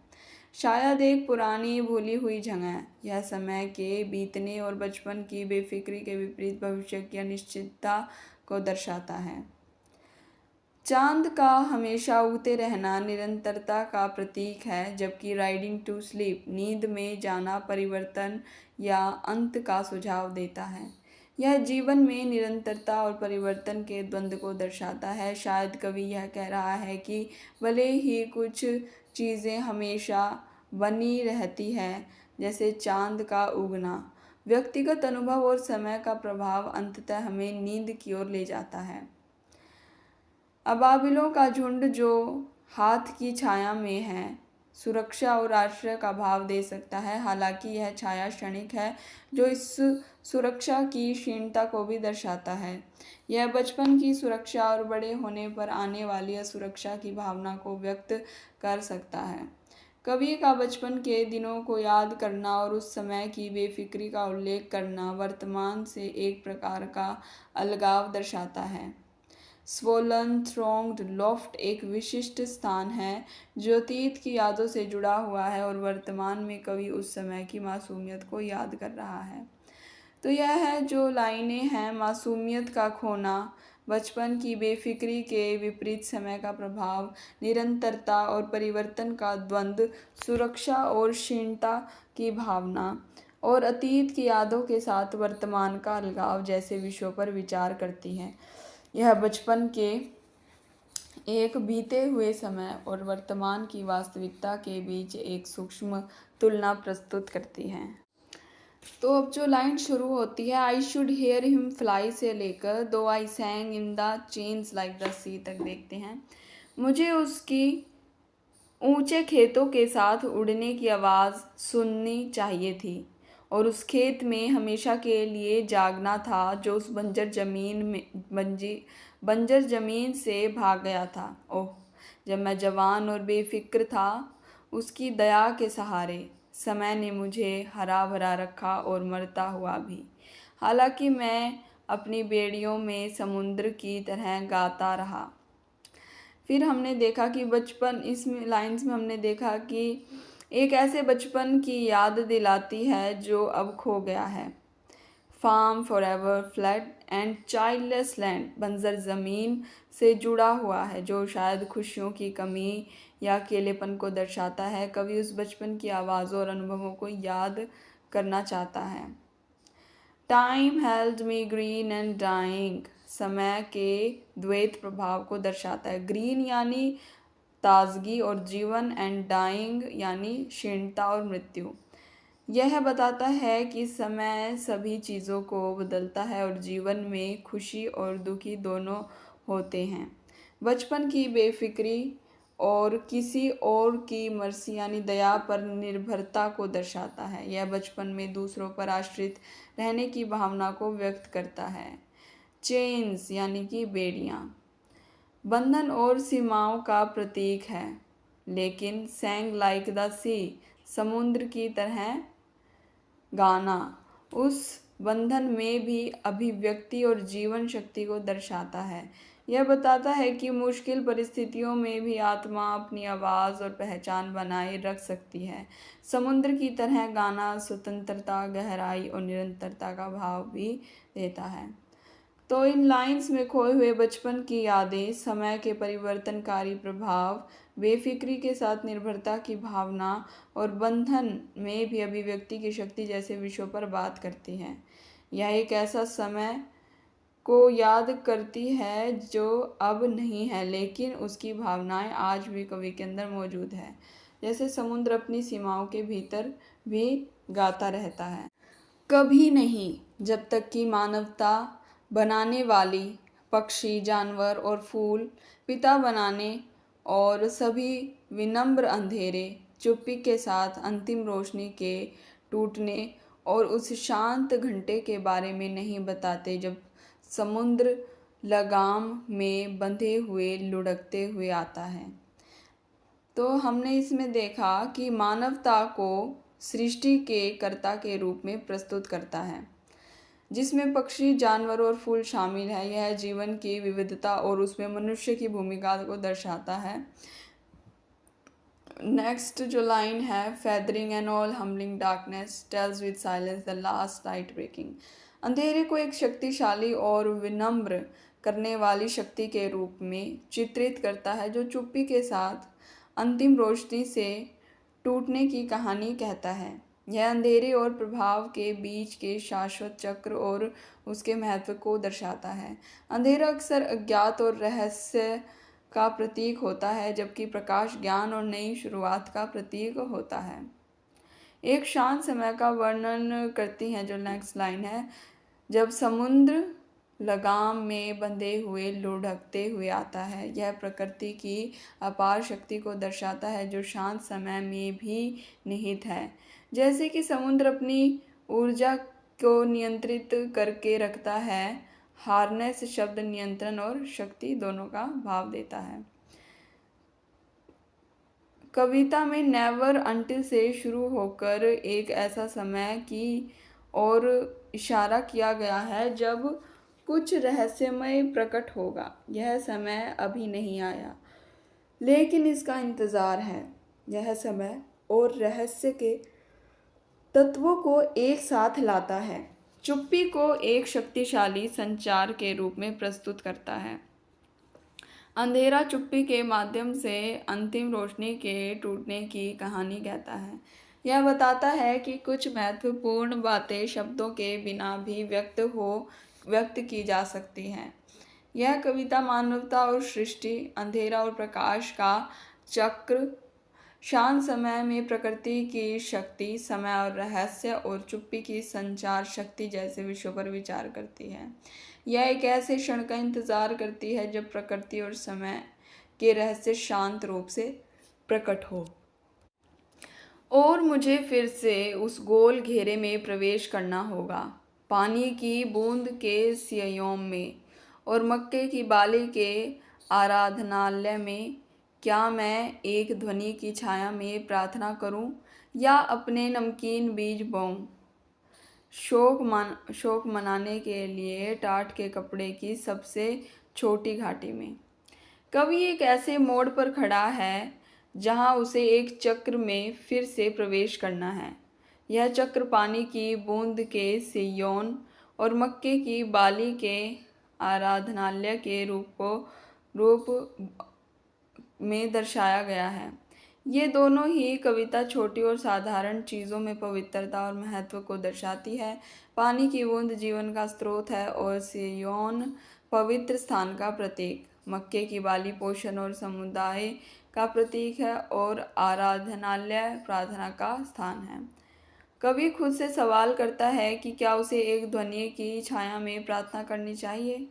Speaker 1: शायद एक पुरानी भूली हुई जगह। यह समय के बीतने और बचपन की बेफिक्री के विपरीत भविष्य की अनिश्चितता को दर्शाता है। चांद का हमेशा उगते रहना निरंतरता का प्रतीक है, जबकि राइडिंग टू स्लीप नींद में जाना परिवर्तन या अंत का सुझाव देता है। यह जीवन में निरंतरता और परिवर्तन के द्वंद्व को दर्शाता है। शायद कवि यह कह रहा है कि भले ही कुछ चीज़ें हमेशा बनी रहती हैं, जैसे चांद का उगना, व्यक्तिगत अनुभव और समय का प्रभाव अंततः हमें नींद की ओर ले जाता है। अबाबिलों का झुंड जो हाथ की छाया में है, सुरक्षा और आश्रय का भाव दे सकता है। हालांकि यह छाया क्षणिक है, जो इस सुरक्षा की क्षीणता को भी दर्शाता है। यह बचपन की सुरक्षा और बड़े होने पर आने वाली असुरक्षा की भावना को व्यक्त कर सकता है। कवि का बचपन के दिनों को याद करना और उस समय की बेफिक्री का उल्लेख करना वर्तमान से एक प्रकार का अलगाव दर्शाता है। स्वोलन थ्रोंग्ड लॉफ्ट एक विशिष्ट स्थान है जो अतीत की यादों से जुड़ा हुआ है और वर्तमान में कवि उस समय की मासूमियत को याद कर रहा है। तो यह है जो लाइनें हैं, मासूमियत का खोना, बचपन की बेफिक्री के विपरीत समय का प्रभाव, निरंतरता और परिवर्तन का द्वंद्व, सुरक्षा और क्षीणता की भावना और अतीत की यादों के साथ वर्तमान का अलगाव जैसे विषयों पर विचार करती है। यह बचपन के एक बीते हुए समय और वर्तमान की वास्तविकता के बीच एक सूक्ष्म तुलना प्रस्तुत करती है। तो अब जो लाइन शुरू होती है, I should hear him fly से लेकर though I sang in the chains like the sea तक देखते हैं। मुझे उसकी ऊंचे खेतों के साथ उड़ने की आवाज़ सुननी चाहिए थी और उस खेत में हमेशा के लिए जागना था जो उस बंजर ज़मीन से भाग गया था। ओह, जब मैं जवान और बेफिक्र था, उसकी दया के सहारे समय ने मुझे हरा भरा रखा और मरता हुआ भी। हालांकि मैं अपनी बेड़ियों में समुद्र की तरह गाता रहा। फिर हमने देखा कि बचपन, इस लाइंस में हमने देखा कि एक ऐसे बचपन की याद दिलाती है जो अब खो गया है। Farm forever, flat and childless land, बंजर ज़मीन से जुड़ा हुआ है जो शायद खुशियों की कमी या अकेलेपन को दर्शाता है। कवि उस बचपन की आवाज़ों और अनुभवों को याद करना चाहता है। Time held me green and dying, समय के द्वैत प्रभाव को दर्शाता है। ग्रीन यानी ताजगी और जीवन, एंड डाइंग यानी क्षीणता और मृत्यु। यह बताता है कि समय सभी चीज़ों को बदलता है और जीवन में खुशी और दुखी दोनों होते हैं। बचपन की बेफिक्री और किसी और की मर्जी यानी दया पर निर्भरता को दर्शाता है। यह बचपन में दूसरों पर आश्रित रहने की भावना को व्यक्त करता है। चेन्स यानी कि बेड़ियाँ बंधन और सीमाओं का प्रतीक है, लेकिन सैंग लाइक द सी, समुद्र की तरह गाना, उस बंधन में भी अभिव्यक्ति और जीवन शक्ति को दर्शाता है। यह बताता है कि मुश्किल परिस्थितियों में भी आत्मा अपनी आवाज़ और पहचान बनाए रख सकती है। समुद्र की तरह गाना स्वतंत्रता, गहराई और निरंतरता का भाव भी देता है। तो इन लाइंस में खोए हुए बचपन की यादें, समय के परिवर्तनकारी प्रभाव, बेफिक्री के साथ निर्भरता की भावना और बंधन में भी अभिव्यक्ति की शक्ति जैसे विषयों पर बात करती हैं। यह एक ऐसा समय को याद करती है जो अब नहीं है, लेकिन उसकी भावनाएं आज भी कवि के अंदर मौजूद है। जैसे समुद्र अपनी सीमाओं के भीतर भी गाता रहता है। कभी नहीं, जब तक कि मानवता बनाने वाली पक्षी, जानवर और फूल, पिता बनाने और सभी विनम्र अंधेरे चुप्पी के साथ अंतिम रोशनी के टूटने और उस शांत घंटे के बारे में नहीं बताते जब समुद्र लगाम में बंधे हुए लुढ़कते हुए आता है। तो हमने इसमें देखा कि मानवता को सृष्टि के कर्ता के रूप में प्रस्तुत करता है, जिसमें पक्षी, जानवर और फूल शामिल है। यह जीवन की विविधता और उसमें मनुष्य की भूमिका को दर्शाता है। नेक्स्ट जो लाइन है, feathering and all humbling darkness tells with silence the last light breaking, अंधेरे को एक शक्तिशाली और विनम्र करने वाली शक्ति के रूप में चित्रित करता है, जो चुप्पी के साथ अंतिम रोशनी से टूटने की कहानी कहता है। यह अंधेरे और प्रभाव के बीच के शाश्वत चक्र और उसके महत्व को दर्शाता है। अंधेरा अक्सर अज्ञात और रहस्य का प्रतीक होता है, जबकि प्रकाश ज्ञान और नई शुरुआत का प्रतीक होता है। एक शांत समय का वर्णन करती हैं जो नेक्स्ट लाइन है। जब समुद्र लगाम में बंधे हुए लुढ़कते हुए आता है, यह प्रकृति की अपार शक्ति को दर्शाता है जो शांत समय में भी निहित है। जैसे कि समुद्र अपनी ऊर्जा को नियंत्रित करके रखता है। हार्नेस शब्द नियंत्रण और शक्ति दोनों का भाव देता है। कविता में नेवर अंटिल से शुरू होकर एक ऐसा समय की ओर इशारा किया गया है जब कुछ रहस्यमय प्रकट होगा। यह समय अभी नहीं आया, लेकिन इसका इंतज़ार है। यह समय और रहस्य के तत्वों को एक साथ लाता है, चुप्पी को एक शक्तिशाली संचार के रूप में प्रस्तुत करता है। अंधेरा चुप्पी के माध्यम से अंतिम रोशनी के टूटने की कहानी कहता है। यह बताता है कि कुछ महत्वपूर्ण बातें शब्दों के बिना भी व्यक्त की जा सकती हैं। यह कविता मानवता और सृष्टि, अंधेरा और प्रकाश का चक्र, शांत समय में प्रकृति की शक्ति, समय और रहस्य, और चुप्पी की संचार शक्ति जैसे विषयों पर विचार करती है। यह एक ऐसे क्षण का इंतजार करती है जब प्रकृति और समय के रहस्य शांत रूप से प्रकट हो। और मुझे फिर से उस गोल घेरे में प्रवेश करना होगा, पानी की बूंद के सियोम में और मक्के की बाली के आराधनालय में। क्या मैं एक ध्वनि की छाया में प्रार्थना करूं या अपने नमकीन बीज बोऊं, शोक मनाने के लिए टाट के कपड़े की सबसे छोटी घाटी में। कवि एक ऐसे मोड़ पर खड़ा है जहां उसे एक चक्र में फिर से प्रवेश करना है। यह चक्र पानी की बूंद के सियोन और मक्के की बाली के आराधनालय के रूप में दर्शाया गया है। ये दोनों ही कविता छोटी और साधारण चीज़ों में पवित्रता और महत्व को दर्शाती है। पानी की बूंद जीवन का स्रोत है और सियोन पवित्र स्थान का प्रतीक, मक्के की बाली पोषण और समुदाय का प्रतीक है और आराधनालय प्रार्थना का स्थान है। कवि खुद से सवाल करता है कि क्या उसे एक ध्वनि की छाया में प्रार्थना करनी चाहिए।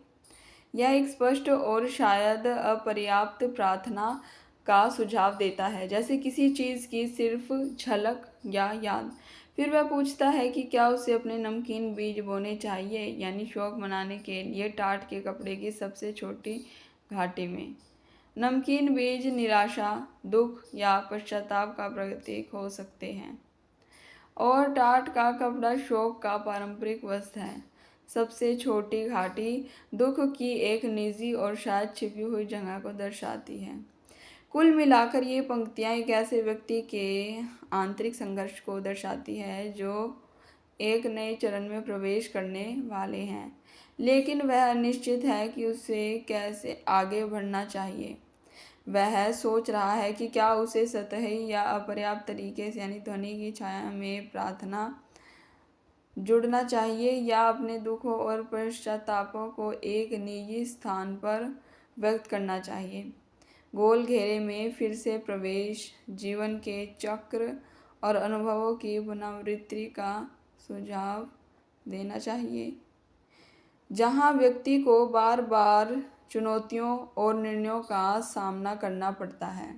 Speaker 1: यह एक स्पष्ट और शायद अपर्याप्त प्रार्थना का सुझाव देता है, जैसे किसी चीज़ की सिर्फ झलक या याद। फिर वह पूछता है कि क्या उसे अपने नमकीन बीज बोने चाहिए, यानी शौक मनाने के लिए टाट के कपड़े की सबसे छोटी घाटी में। नमकीन बीज निराशा, दुख या पश्चाताप का प्रतीक हो सकते हैं, और टाट का कपड़ा शोक का पारंपरिक वस्त्र है। सबसे छोटी घाटी दुख की एक निजी और शायद छिपी हुई जगह को दर्शाती है। कुल मिलाकर ये पंक्तियाँ एक ऐसे व्यक्ति के आंतरिक संघर्ष को दर्शाती है जो एक नए चरण में प्रवेश करने वाले हैं, लेकिन वह अनिश्चित है कि उसे कैसे आगे बढ़ना चाहिए। वह सोच रहा है कि क्या उसे सतही या अपर्याप्त तरीके से, यानी ध्वनि की छाया में प्रार्थना जुड़ना चाहिए या अपने दुखों और पश्चातापों को एक निजी स्थान पर व्यक्त करना चाहिए। गोल घेरे में फिर से प्रवेश जीवन के चक्र और अनुभवों की पुनरावृत्ति का सुझाव देना चाहिए, जहां व्यक्ति को बार बार चुनौतियों और निर्णयों का सामना करना पड़ता है।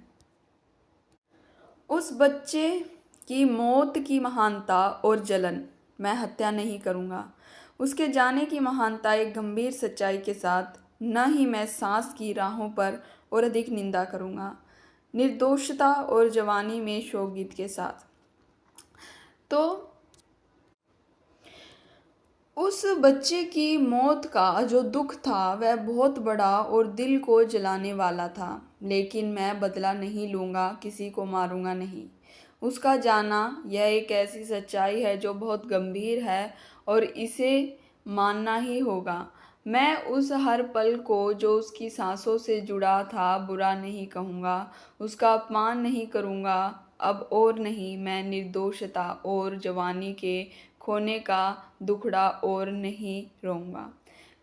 Speaker 1: उस बच्चे की मौत की महानता और जलन, मैं हत्या नहीं करूँगा। उसके जाने की महानता एक गंभीर सच्चाई के साथ, न ही मैं सांस की राहों पर और अधिक निंदा करूँगा। निर्दोषता और जवानी में शोक गीत के साथ। तो उस बच्चे की मौत का जो दुख था वह बहुत बड़ा और दिल को जलाने वाला था, लेकिन मैं बदला नहीं लूँगा, किसी को मारूँगा नहीं। उसका जाना यह एक ऐसी सच्चाई है जो बहुत गंभीर है और इसे मानना ही होगा। मैं उस हर पल को जो उसकी सांसों से जुड़ा था बुरा नहीं कहूँगा, उसका अपमान नहीं करूँगा। अब और नहीं मैं निर्दोषता और जवानी के खोने का दुखड़ा और नहीं रोऊंगा।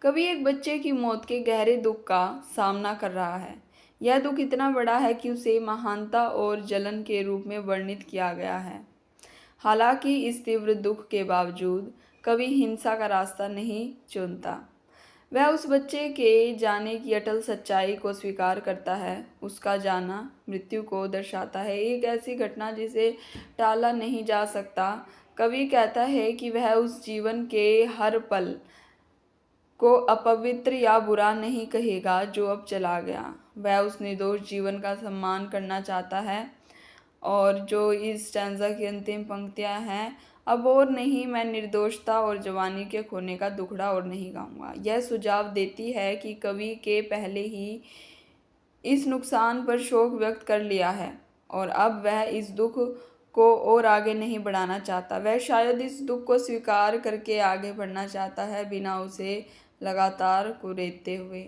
Speaker 1: कभी एक बच्चे की मौत के गहरे दुख का सामना कर रहा है। यह दुख इतना बड़ा है कि उसे महानता और जलन के रूप में वर्णित किया गया है। हालांकि इस तीव्र दुख के बावजूद कभी हिंसा का रास्ता नहीं चुनता। वह उस बच्चे के जाने की अटल सच्चाई को स्वीकार करता है। उसका जाना मृत्यु को दर्शाता है, एक ऐसी घटना जिसे टाला नहीं जा सकता। कवि कहता है कि वह उस जीवन के हर पल को अपवित्र या बुरा नहीं कहेगा जो अब चला गया। वह उस निर्दोष जीवन का सम्मान करना चाहता है। और जो इस स्टैंजा की अंतिम पंक्तियां हैं, अब और नहीं मैं निर्दोषता और जवानी के खोने का दुखड़ा और नहीं गाऊंगा, यह सुझाव देती है कि कवि के पहले ही इस नुकसान पर शोक व्यक्त कर लिया है और अब वह इस दुख को और आगे नहीं बढ़ाना चाहता। वह शायद इस दुख को स्वीकार करके आगे बढ़ना चाहता है, बिना उसे लगातार कुरेदते हुए।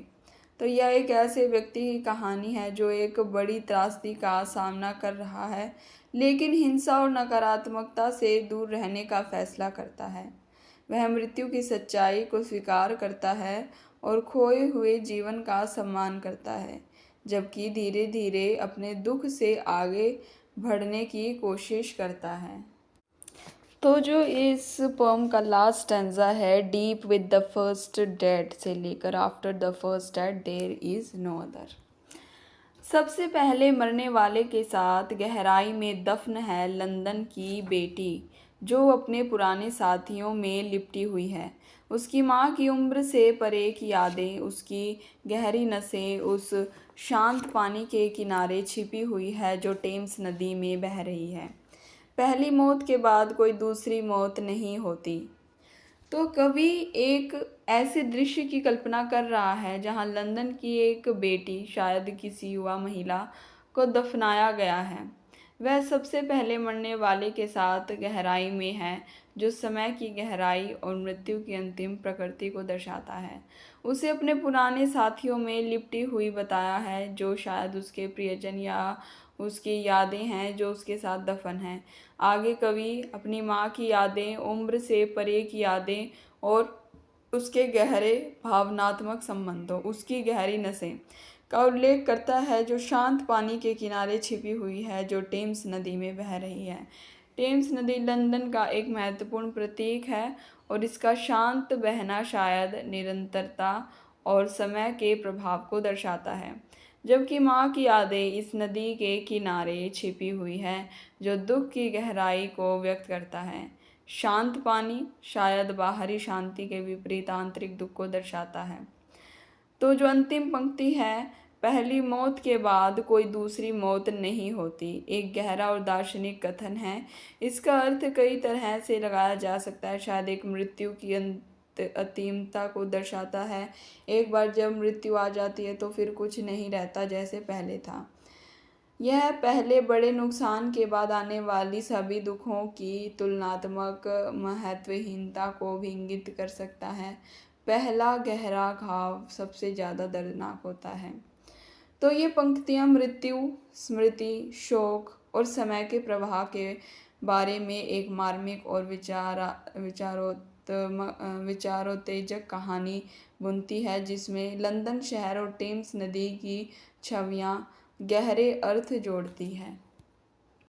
Speaker 1: तो यह एक ऐसे व्यक्ति की कहानी है जो एक बड़ी त्रासदी का सामना कर रहा है, लेकिन हिंसा और नकारात्मकता से दूर रहने का फैसला करता है। वह मृत्यु की सच्चाई को स्वीकार करता है और खोए हुए जीवन का सम्मान करता है, जबकि धीरे धीरे अपने दुख से आगे बढ़ने की कोशिश करता है। तो जो इस पोम का लास्ट स्टैंजा है, deep with the first dead से लेकर after the first dead there is no other. सबसे पहले मरने वाले के साथ गहराई में दफन है लंदन की बेटी, जो अपने पुराने साथियों में लिपटी हुई है। उसकी माँ की उम्र से परे की यादें, उसकी गहरी नसें उस शांत पानी के किनारे छिपी हुई है जो टेम्स नदी में बह रही है। पहली मौत के बाद कोई दूसरी मौत नहीं होती। तो कवि एक ऐसे दृश्य की कल्पना कर रहा है जहां लंदन की एक बेटी, शायद किसी युवा महिला, को दफनाया गया है। वह सबसे पहले मरने वाले के साथ गहराई में है, जो समय की गहराई और मृत्यु की अंतिम प्रकृति को दर्शाता है। उसे अपने पुराने साथियों में लिपटी हुई बताया है, जो शायद उसके प्रियजन या उसकी यादें हैं जो उसके साथ दफन हैं। आगे कवि अपनी माँ की यादें, उम्र से परे की यादें और उसके गहरे भावनात्मक संबंधों, उसकी गहरी नसें का उल्लेख करता है जो शांत पानी के किनारे छिपी हुई है, जो टेम्स नदी में बह रही है। टेम्स नदी लंदन का एक महत्वपूर्ण प्रतीक है और इसका शांत बहना शायद निरंतरता और समय के प्रभाव को दर्शाता है, जबकि माँ की यादें इस नदी के किनारे छिपी हुई है, जो दुख की गहराई को व्यक्त करता है। शांत पानी शायद बाहरी शांति के विपरीत आंतरिक दुख को दर्शाता है। तो जो अंतिम पंक्ति है, पहली मौत के बाद कोई दूसरी मौत नहीं होती, एक गहरा और दार्शनिक कथन है। इसका अर्थ कई तरह से लगाया जा सकता है। शायद एक मृत्यु की अंतिमता को दर्शाता है। एक बार जब मृत्यु आ जाती है तो फिर कुछ नहीं रहता जैसे पहले था। यह पहले बड़े नुकसान के बाद आने वाली सभी दुखों की तुलनात्मक महत्वहीनता को भी इंगित कर सकता है। पहला गहरा घाव सबसे ज़्यादा दर्दनाक होता है। तो ये पंक्तियाँ मृत्यु, स्मृति, शोक और समय के प्रवाह के बारे में एक मार्मिक और विचारोत्तेजक कहानी बुनती है, जिसमें लंदन शहर और टेम्स नदी की छवियाँ गहरे अर्थ जोड़ती है।